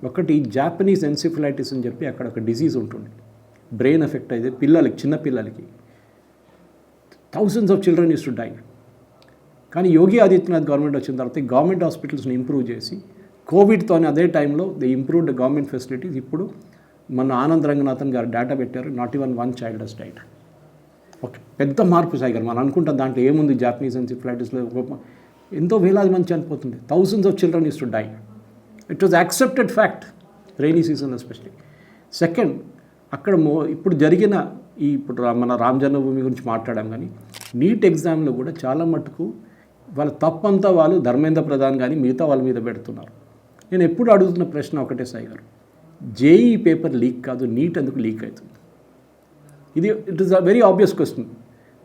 ఒకటి జాపనీస్ ఎన్సిఫిలైటిస్ అని చెప్పి అక్కడ ఒక డిసీజ్ ఉంటుంది, బ్రెయిన్ ఎఫెక్ట్ అయితే పిల్లలకి, చిన్న పిల్లలకి thousands of children used to die. కానీ యోగి ఆదిత్యనాథ్ గవర్నమెంట్ వచ్చిన తర్వాత గవర్నమెంట్ హాస్పిటల్స్ని ఇంప్రూవ్ చేసి కోవిడ్తోనే అదే టైంలో దే ఇంప్రూవ్డ్ గవర్నమెంట్ ఫెసిలిటీస్. ఇప్పుడు మన ఆనంద్ రంగనాథన్ గారు డేటా పెట్టారు, not even 1 child has died. Okay, పెద్ద మార్పు సాయి గారు. మనం అనుకుంటాం దాంట్లో ఏముంది, జాపనీస్ ఎన్సిఫిలైటిస్లో ఎంతో వేలాది మంది చనిపోతుంది, thousands of children used to die. It was accepted fact, rainy season especially. Second, అక్కడ ఇప్పుడు జరిగిన ఇప్పుడు మన రామ్ జన్మభూమి గురించి మాట్లాడాం, కానీ నీట్ ఎగ్జామ్లో కూడా చాలా మటుకు వాళ్ళ తప్పంతా వాళ్ళు ధర్మేంద్ర ప్రధాన్ కానీ మిగతా వాళ్ళ మీద పెడుతున్నారు. నేను ఎప్పుడు అడుగుతున్న ప్రశ్న ఒకటే సాయి గారు, జేఈ పేపర్ లీక్ కాదు, నీట్ ఎందుకు లీక్ అవుతుంది? It is a very obvious question.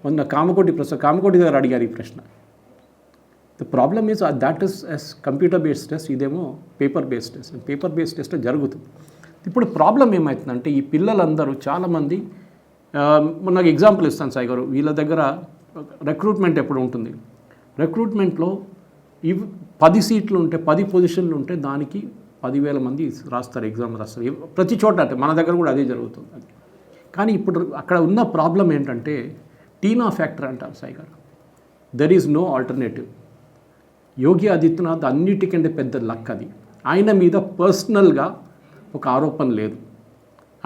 మొన్న కామకోటి దగ్గర అడిగారు ఈ ప్రశ్న. The problem is that is as computer based test, ఇదేమో paper based test. Paper based test జరుగుతుంది. ఇప్పుడు ప్రాబ్లం ఏమవుతుందంటే ఈ పిల్లలందరూ చాలామంది, నాకు ఎగ్జాంపుల్ ఇస్తాను సాయి గారు, వీళ్ళ దగ్గర రిక్రూట్మెంట్ ఎప్పుడు ఉంటుంది, రిక్రూట్మెంట్లో 10 సీట్లు ఉంటే, 10 పొజిషన్లు ఉంటే దానికి 10,000 మంది రాస్తారు, ఎగ్జామ్ రాస్తారు ప్రతి చోట. అంటే మన దగ్గర కూడా అదే జరుగుతుంది. కానీ ఇప్పుడు అక్కడ ఉన్న ప్రాబ్లం ఏంటంటే టీనా ఫ్యాక్టర్ అంటారు సాయి గారు. There is no alternative. Yogi Adityanath అన్నిటికంటే పెద్ద లక్ అది. ఆయన మీద పర్సనల్గా ఒక ఆరోపణ లేదు,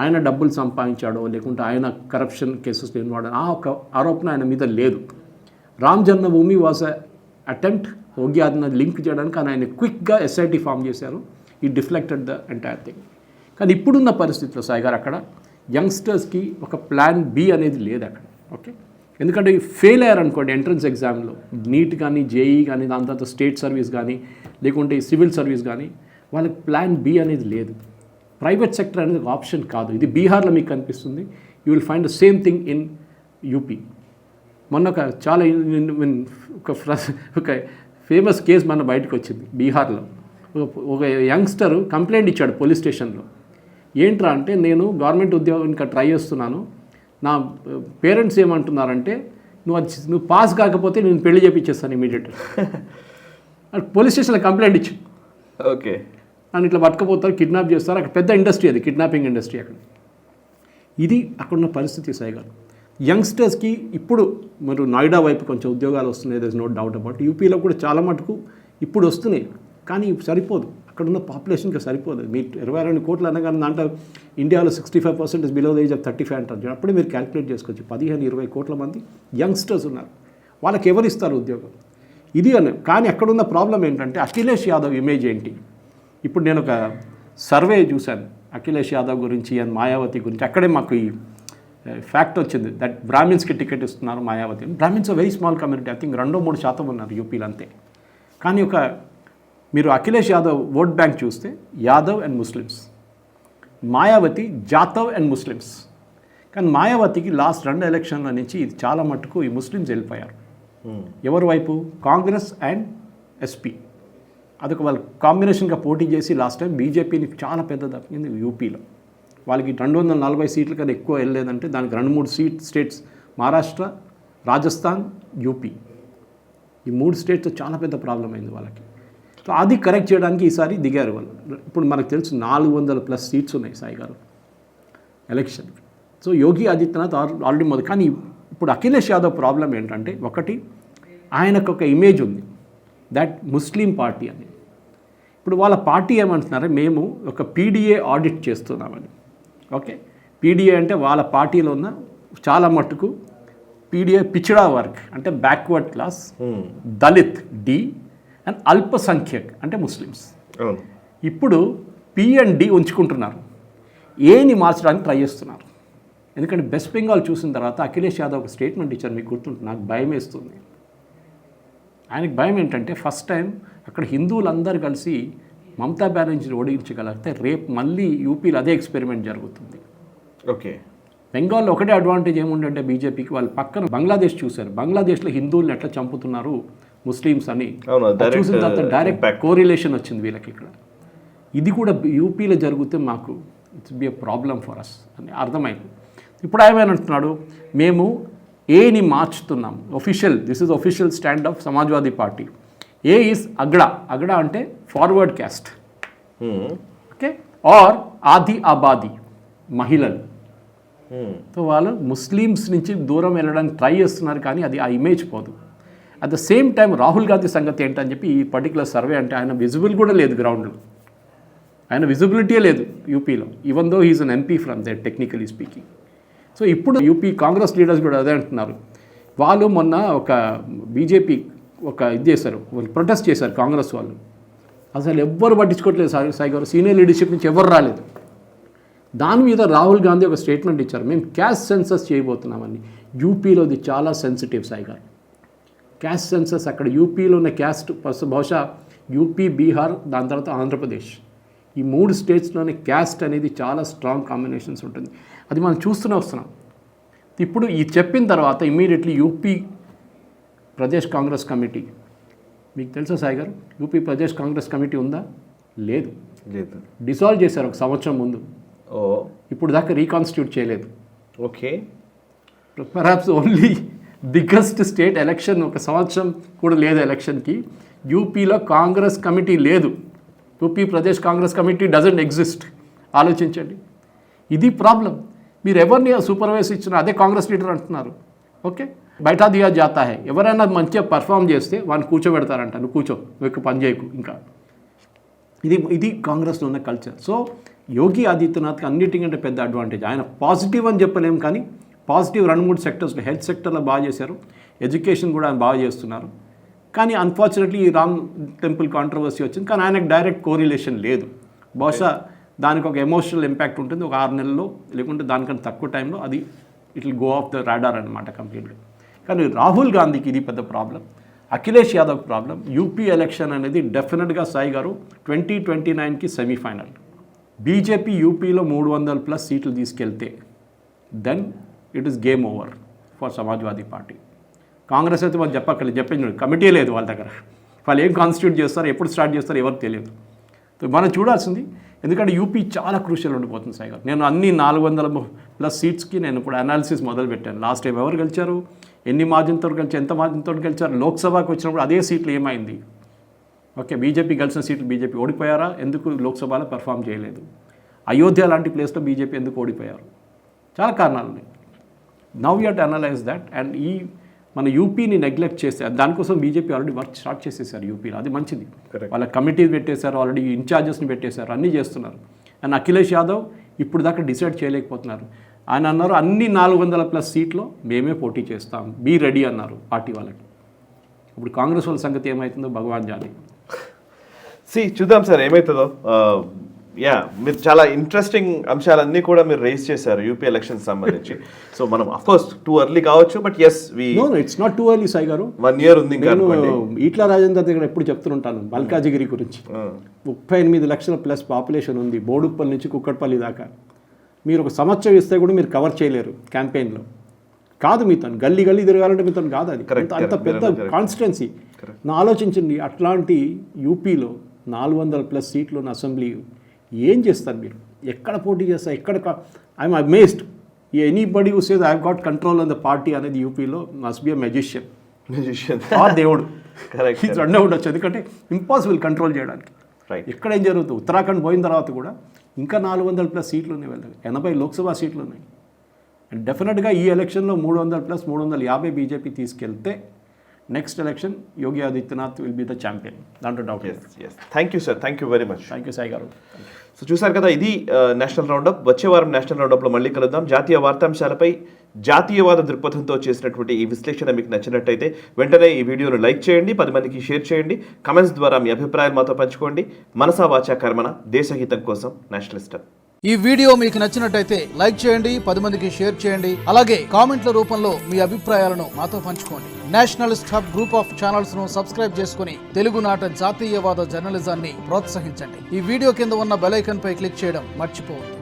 ఆయన డబ్బులు సంపాదించాడో లేకుంటే ఆయన కరప్షన్ కేసెస్ ఇన్వాల్వ్ ఆ ఒక ఆరోపణ ఆయన మీద లేదు. Ram Janmabhoomi was attempt Yogi Adityanath link చేయడానికి, కానీ ఆయన క్విక్గా ఎస్ఐటి ఫామ్ చేశారు. ఈ డిఫ్లెక్టెడ్ ద ఎంటైర్ థింగ్. కానీ ఇప్పుడున్న పరిస్థితిలో సాయి గారు అక్కడ యంగ్స్టర్స్కి ఒక ప్లాన్ బి అనేది లేదు అక్కడ. ఓకే, ఎందుకంటే ఫెయిల్ అయ్యారనుకోండి ఎంట్రన్స్ ఎగ్జామ్లో, నీట్ కానీ జేఈ కానీ దాని తర్వాత స్టేట్ సర్వీస్ కానీ లేకుంటే సివిల్ సర్వీస్ కానీ, వాళ్ళకి ప్లాన్ బి అనేది లేదు. ప్రైవేట్ సెక్టర్ అనేది ఒక ఆప్షన్ కాదు. ఇది బీహార్లో మీకు కనిపిస్తుంది. You will find the same thing in UP. మొన్న ఒక ఫేమస్ కేసు మన బయటకు వచ్చింది బీహార్లో. ఒక యంగ్స్టర్ కంప్లైంట్ ఇచ్చాడు పోలీస్ స్టేషన్లో. ఏంట్రా అంటే, నేను గవర్నమెంట్ ఇంకా ట్రై చేస్తున్నాను, నా పేరెంట్స్ ఏమంటున్నారంటే నువ్వు పాస్ కాకపోతే నేను పెళ్లి చేయించేస్తాను ఇమీడియట్గా. పోలీస్ స్టేషన్లో కంప్లైంట్ ఇచ్చి. ఓకే, నన్ను ఇట్లా పట్టుకపోతారు, కిడ్నాప్ చేస్తారు. అక్కడ పెద్ద ఇండస్ట్రీ, అది కిడ్నాపింగ్ ఇండస్ట్రీ అక్కడ. ఇది అక్కడున్న పరిస్థితి సాయి గారు. యంగ్స్టర్స్కి ఇప్పుడు మరి నోయిడా వైపు కొంచెం ఉద్యోగాలు వస్తున్నాయి, there is no doubt about. యూపీలో కూడా చాలా మటుకు ఇప్పుడు వస్తున్నాయి, కానీ సరిపోదు. అక్కడున్న పాపులేషన్కి సరిపోదు. మీరు 22 కోట్లు అనగానే దాంట్లో ఇండియాలో 65% is below the age of 35 అంటారు. అప్పుడే మీరు క్యాలిక్యులేట్ చేసుకోవచ్చు. 15-20 కోట్ల మంది యంగ్స్టర్స్ ఉన్నారు. వాళ్ళకి ఎవరు ఇస్తారు ఉద్యోగం? ఇది అని. కానీ అక్కడున్న ప్రాబ్లం ఏంటంటే అఖిలేష్ యాదవ్ ఇమేజ్ ఏంటి? ఇప్పుడు నేను ఒక సర్వే చూశాను అఖిలేష్ యాదవ్ గురించి అండ్ మాయావతి గురించి. అక్కడే మాకు ఈ ఫ్యాక్ట్ వచ్చింది దట్ బ్రాహ్మిన్స్కి టికెట్ ఇస్తున్నారు Mayawati. Brahmins very small community, I think 2-3% ఉన్నారు యూపీలో అంతే. కానీ మీరు అఖిలేష్ యాదవ్ ఓట్ బ్యాంక్ చూస్తే Yadav and Muslims, Mayawati Jatav and Muslims. కానీ మాయావతికి లాస్ట్ 2 ఎలక్షన్ల నుంచి ఇది చాలా మట్టుకు ఈ ముస్లిమ్స్ వెళ్ళిపోయారు. ఎవరి వైపు? Congress and SP. అదొక వాళ్ళు కాంబినేషన్గా పోటీ చేసి లాస్ట్ టైం బీజేపీని చాలా పెద్ద దక్కింది యూపీలో. వాళ్ళకి 240 సీట్ల కన్నా ఎక్కువ వెళ్ళలేదంటే దానికి 2-3 స్టేట్స్ మహారాష్ట్ర, రాజస్థాన్, యూపీ, ఈ 3 స్టేట్స్ చాలా పెద్ద ప్రాబ్లం అయింది వాళ్ళకి. సో అది కరెక్ట్ చేయడానికి ఈసారి దిగారు వాళ్ళు. ఇప్పుడు మనకు తెలుసు 400+ సీట్స్ ఉన్నాయి సాయి గారు election. So Yogi Adityanath already కానీ ఇప్పుడు అఖిలేష్ యాదవ్ ప్రాబ్లం ఏంటంటే, ఒకటి ఆయనకు ఒక ఇమేజ్ ఉంది దట్ ముస్లిం పార్టీ అని. ఇప్పుడు వాళ్ళ పార్టీ ఏమంటున్నారో మేము ఒక పీడిఏ ఆడిట్ చేస్తున్నామని. ఓకే, పీడిఏ అంటే వాళ్ళ పార్టీలో ఉన్న చాలా మట్టుకు పీడిఏ పిచ్చడా వర్క్ అంటే backward class, Dalit D and అల్పసంఖ్యక్ అంటే ముస్లిమ్స్. ఇప్పుడు పి అండ్ డి ఉంచుకుంటున్నారు, ఏని మార్చడానికి ట్రై చేస్తున్నారు. ఎందుకంటే వెస్ట్ బెంగాల్ చూసిన తర్వాత అఖిలేష్ యాదవ్ ఒక స్టేట్మెంట్ ఇచ్చారు, మీకు గుర్తుంటుంది, నాకు భయం వేస్తుంది. ఆయనకు భయం ఏంటంటే ఫస్ట్ టైం అక్కడ హిందువులందరూ కలిసి మమతా బెనర్జీని ఓడించగలిగితే రేపు మళ్ళీ యూపీలో అదే ఎక్స్పెరిమెంట్ జరుగుతుంది. ఓకే, బెంగాల్లో ఒకటే అడ్వాంటేజ్ ఏముందంటే బీజేపీకి, వాళ్ళు పక్కన బంగ్లాదేశ్ చూశారు. బంగ్లాదేశ్లో హిందువులను ఎట్లా చంపుతున్నారు ముస్లిమ్స్ అని చూసిన తర్వాత డైరెక్ట్ కోరిలేషన్ వచ్చింది వీళ్ళకి. ఇక్కడ ఇది కూడా యూపీలో జరిగితే మాకు it's be a problem for us అని అర్థమైంది. ఇప్పుడు ఏమైనా అంటున్నాడు, మేము ఏని మార్చుతున్నాం. This is official stand of Samajwadi Party. A is అగ్డా. అగ్డా అంటే ఫార్వర్డ్ క్యాస్ట్, ఓకే, ఆర్ ఆది ఆబాది మహిళలు. సో వాళ్ళు ముస్లిమ్స్ నుంచి దూరం వెళ్ళడానికి ట్రై చేస్తున్నారు, కానీ అది ఆ ఇమేజ్ పోదు. At the same time Rahul Gandhi సంగతి ఏంటని చెప్పి ఈ పర్టికులర్ సర్వే అంటే ఆయన విజిబుల్ కూడా లేదు గ్రౌండ్లో, ఆయన విజిబిలిటీయే లేదు యూపీలో, even though he's an MP from there technically speaking. So ఇప్పుడు యూపీ కాంగ్రెస్ లీడర్స్ కూడా అదే అంటున్నారు. వాళ్ళు మొన్న ఒక బీజేపీ ఇది చేశారు, వాళ్ళు ప్రొటెస్ట్ చేశారు కాంగ్రెస్ వాళ్ళు. అసలు ఎవ్వరు పట్టించుకోవట్లేదు సాయి గారు, సీనియర్ లీడర్షిప్ నుంచి ఎవరు రాలేదు. దాని మీద రాహుల్ గాంధీ ఒక స్టేట్మెంట్ ఇచ్చారు, మేము క్యాస్ట్ సెన్సస్ చేయబోతున్నామని. యూపీలో ఇది చాలా సెన్సిటివ్ సాయి గారు, క్యాస్ట్ సెన్సస్. అక్కడ యూపీలో ఉన్న క్యాస్ట్ బహుశా యూపీ, బీహార్, దాని తర్వాత ఆంధ్రప్రదేశ్, ఈ 3 స్టేట్స్లోనే క్యాస్ట్ అనేది చాలా స్ట్రాంగ్ కాంబినేషన్స్ ఉంటుంది. అది మనం చూస్తూనే వస్తున్నాం. ఇప్పుడు ఈ చెప్పిన తర్వాత immediately UP Pradesh Congress committee, మీకు తెలుసా సాయి గారు, యూపీ ప్రదేశ్ కాంగ్రెస్ కమిటీ ఉందా? లేదు, డిసాల్వ్ చేశారు 1 సంవత్సరం ముందు. ఇప్పుడు దాకా రీకాన్స్టిట్యూట్ చేయలేదు. Okay, perhaps only biggest state election 1 సంవత్సరం కూడా లేదు ఎలక్షన్కి. యూపీలో కాంగ్రెస్ కమిటీ లేదు, UP Pradesh Congress committee doesn't exist. ఆలోచించండి, ఇది ప్రాబ్లం. మీరు ఎవరిని సూపర్వైజ్ ఇచ్చినా అదే కాంగ్రెస్ లీడర్ అంటున్నారు. ఓకే, బయటా దియా జాతా హై, ఎవరైనా మంచిగా పర్ఫామ్ చేస్తే వాడిని కూర్చోబెడతారంట, నువ్వు కూర్చో, నువ్వు పని చేయకు. ఇంకా ఇది కాంగ్రెస్లో ఉన్న కల్చర్. సో యోగి ఆదిత్యనాథ్కి అన్నిటికంటే పెద్ద అడ్వాంటేజ్, ఆయన పాజిటివ్ అని చెప్పలేము, కానీ పాజిటివ్ 2-3 సెక్టర్స్లో, హెల్త్ సెక్టర్లో బాగా చేశారు, ఎడ్యుకేషన్ కూడా ఆయన బాగా చేస్తున్నారు. కానీ అన్ఫార్చునేట్లీ ఈ రామ్ టెంపుల్ కాంట్రవర్సీ వచ్చింది, కానీ ఆయనకు డైరెక్ట్ కోరిలేషన్ లేదు. బహుశా దానికి ఒక ఎమోషనల్ ఇంపాక్ట్ ఉంటుంది, ఒక 6 నెలల్లో, లేకుంటే దానికంటే తక్కువ టైంలో అది it will go of the radar అనమాట కంప్లీట్గా. కానీ రాహుల్ గాంధీకి ఇది పెద్ద problem, Akhilesh Yadav problem. UP election అనేది డెఫినెట్గా సాయి గారు 2029కి సెమీఫైనల్. బీజేపీ యూపీలో 300+ సీట్లు తీసుకెళ్తే then it is game over for Samajwadi party. Congress అయితే వాళ్ళు చెప్పింది కమిటీ లేదు వాళ్ళ దగ్గర, వాళ్ళు ఏం కాన్స్టిట్యూట్ చేస్తారు, ఎప్పుడు స్టార్ట్ చేస్తారో ఎవరికి తెలియదు. మనం చూడాల్సింది, ఎందుకంటే యూపీ చాలా క్రూషియల్ ఉండిపోతుంది సాయి గారు. నేను అన్ని 400+ సీట్స్కి నేను ఇప్పుడు అనాలిసిస్ మొదలుపెట్టాను. లాస్ట్ టైం ఎవరు గెలిచారు, ఎన్ని మార్జిన్తో గెలిచారు, ఎంత మార్జిన్తో గెలిచారు, లోక్సభకు వచ్చినప్పుడు అదే సీట్లు ఏమైంది. ఓకే, బీజేపీ గెలిచిన సీట్లు బీజేపీ ఓడిపోయారా? ఎందుకు లోక్సభలో పెర్ఫామ్ చేయలేదు? అయోధ్య లాంటి ప్లేస్లో బీజేపీ ఎందుకు ఓడిపోయారు? చాలా కారణాలు ఉన్నాయి. Now you to analyse that. And ఈ మన యూపీని నెగ్లెక్ట్ చేస్తే దానికోసం బీజేపీ ఆల్రెడీ వర్క్ స్టార్ట్ చేసేసారు యూపీలో, అది మంచిది. వాళ్ళ కమిటీస్ పెట్టేశారు, ఆల్రెడీ ఇన్ఛార్జెస్ని పెట్టేశారు, అన్నీ చేస్తున్నారు. అండ్ అఖిలేష్ యాదవ్ ఇప్పుడు దాకా డిసైడ్ చేయలేకపోతున్నారు. ఆయన అన్నారు అన్ని 400+ సీట్లో మేమే పోటీ చేస్తాం, బీ రెడీ అన్నారు పార్టీ వాళ్ళకి. ఇప్పుడు కాంగ్రెస్ వాళ్ళ సంగతి ఏమవుతుందో భగవాన్ జాలి. చూద్దాం సార్ ఏమవుతుందో. మీరు చాలా ఇంట్రెస్టింగ్ అంశాలన్నీ కూడా మీరు రేస్ చేశారు యూపీ ఎలక్షన్స్ సంబంధించి. సో మనం అఫ్కోర్స్ టూ ఎర్లీ కావచ్చు, but it's not too early Sai గారు. 1 year ఉంది. నేను ఈట్ల రాజేందర్ దగ్గర ఎప్పుడు చెప్తుంటాను మల్కాజిగిరి గురించి. 38 లక్షల ప్లస్ పాపులేషన్ ఉంది బోడుప్పల్ నుంచి కుక్కట్పల్లి దాకా. మీరు ఒక సంవత్సరం ఇస్తే కూడా మీరు కవర్ చేయలేరు క్యాంపెయిన్లో. కాదు మీతో గల్లీ గల్లీ తిరగాలంటే మీతో కాదు, అది అంత పెద్ద కాన్స్టిట్యున్సీ. నా ఆలోచించండి, అట్లాంటి యూపీలో 400+ సీట్లు ఉన్న అసెంబ్లీ ఏం చేస్తారు మీరు? ఎక్కడ పోటీ చేస్తారు? ఎక్కడ? I'm amazed. Anybody who says I have got control on the party అనేది యూపీలో మస్ట్ బి అ మెజిషియన్. ఆ దేవుడు రెండే ఉండొచ్చు, ఎందుకంటే ఇంపాసిబుల్ కంట్రోల్ చేయడానికి. ఎక్కడ ఏం జరుగుతుంది? ఉత్తరాఖండ్ పోయిన తర్వాత కూడా ఇంకా 400+ సీట్లు ఉన్నాయి వాళ్ళకి, 80 లోక్సభ సీట్లు ఉన్నాయి. అండ్ డెఫినెట్గా ఈ ఎలక్షన్లో 300+ 350 బీజేపీ తీసుకెళ్తే next election Yogi Adityanath will be the champion, దాంట్లో డౌట్ లేదు. Thank you sir, thank you very much. Thank you Sai గారు. సో చూసారు కదా, ఇది నేషనల్ రౌండప్. వచ్చే వారం నేషనల్ రౌండప్లో మళ్ళీ కలుద్దాం. జాతీయ వార్తాంశాలపై జాతీయవాద దృక్పథంతో చేసినటువంటి ఈ విశ్లేషణ మీకు నచ్చినట్టయితే వెంటనే ఈ వీడియోను లైక్ చేయండి, 10 మందికి షేర్ చేయండి, కమెంట్స్ ద్వారా మీ అభిప్రాయాలు మాతో పంచుకోండి. మనసా వాచా కర్మణ, దేశహితం కోసం నేషనలిస్టం. ఈ వీడియో మీకు నచ్చినట్టయితే లైక్ చేయండి, 10 మందికి షేర్ చేయండి, అలాగే కామెంట్ల రూపంలో మీ అభిప్రాయాలను మాతో పంచుకోండి. Nationalist hub group of channels ను సబ్స్క్రైబ్ చేసుకుని తెలుగునాట జాతీయవాద జర్నలిజాన్ని ప్రోత్సహించండి. ఈ వీడియో కింద ఉన్న బెల్ ఐకాన్ పై క్లిక్ చేయడం మర్చిపోవద్దు.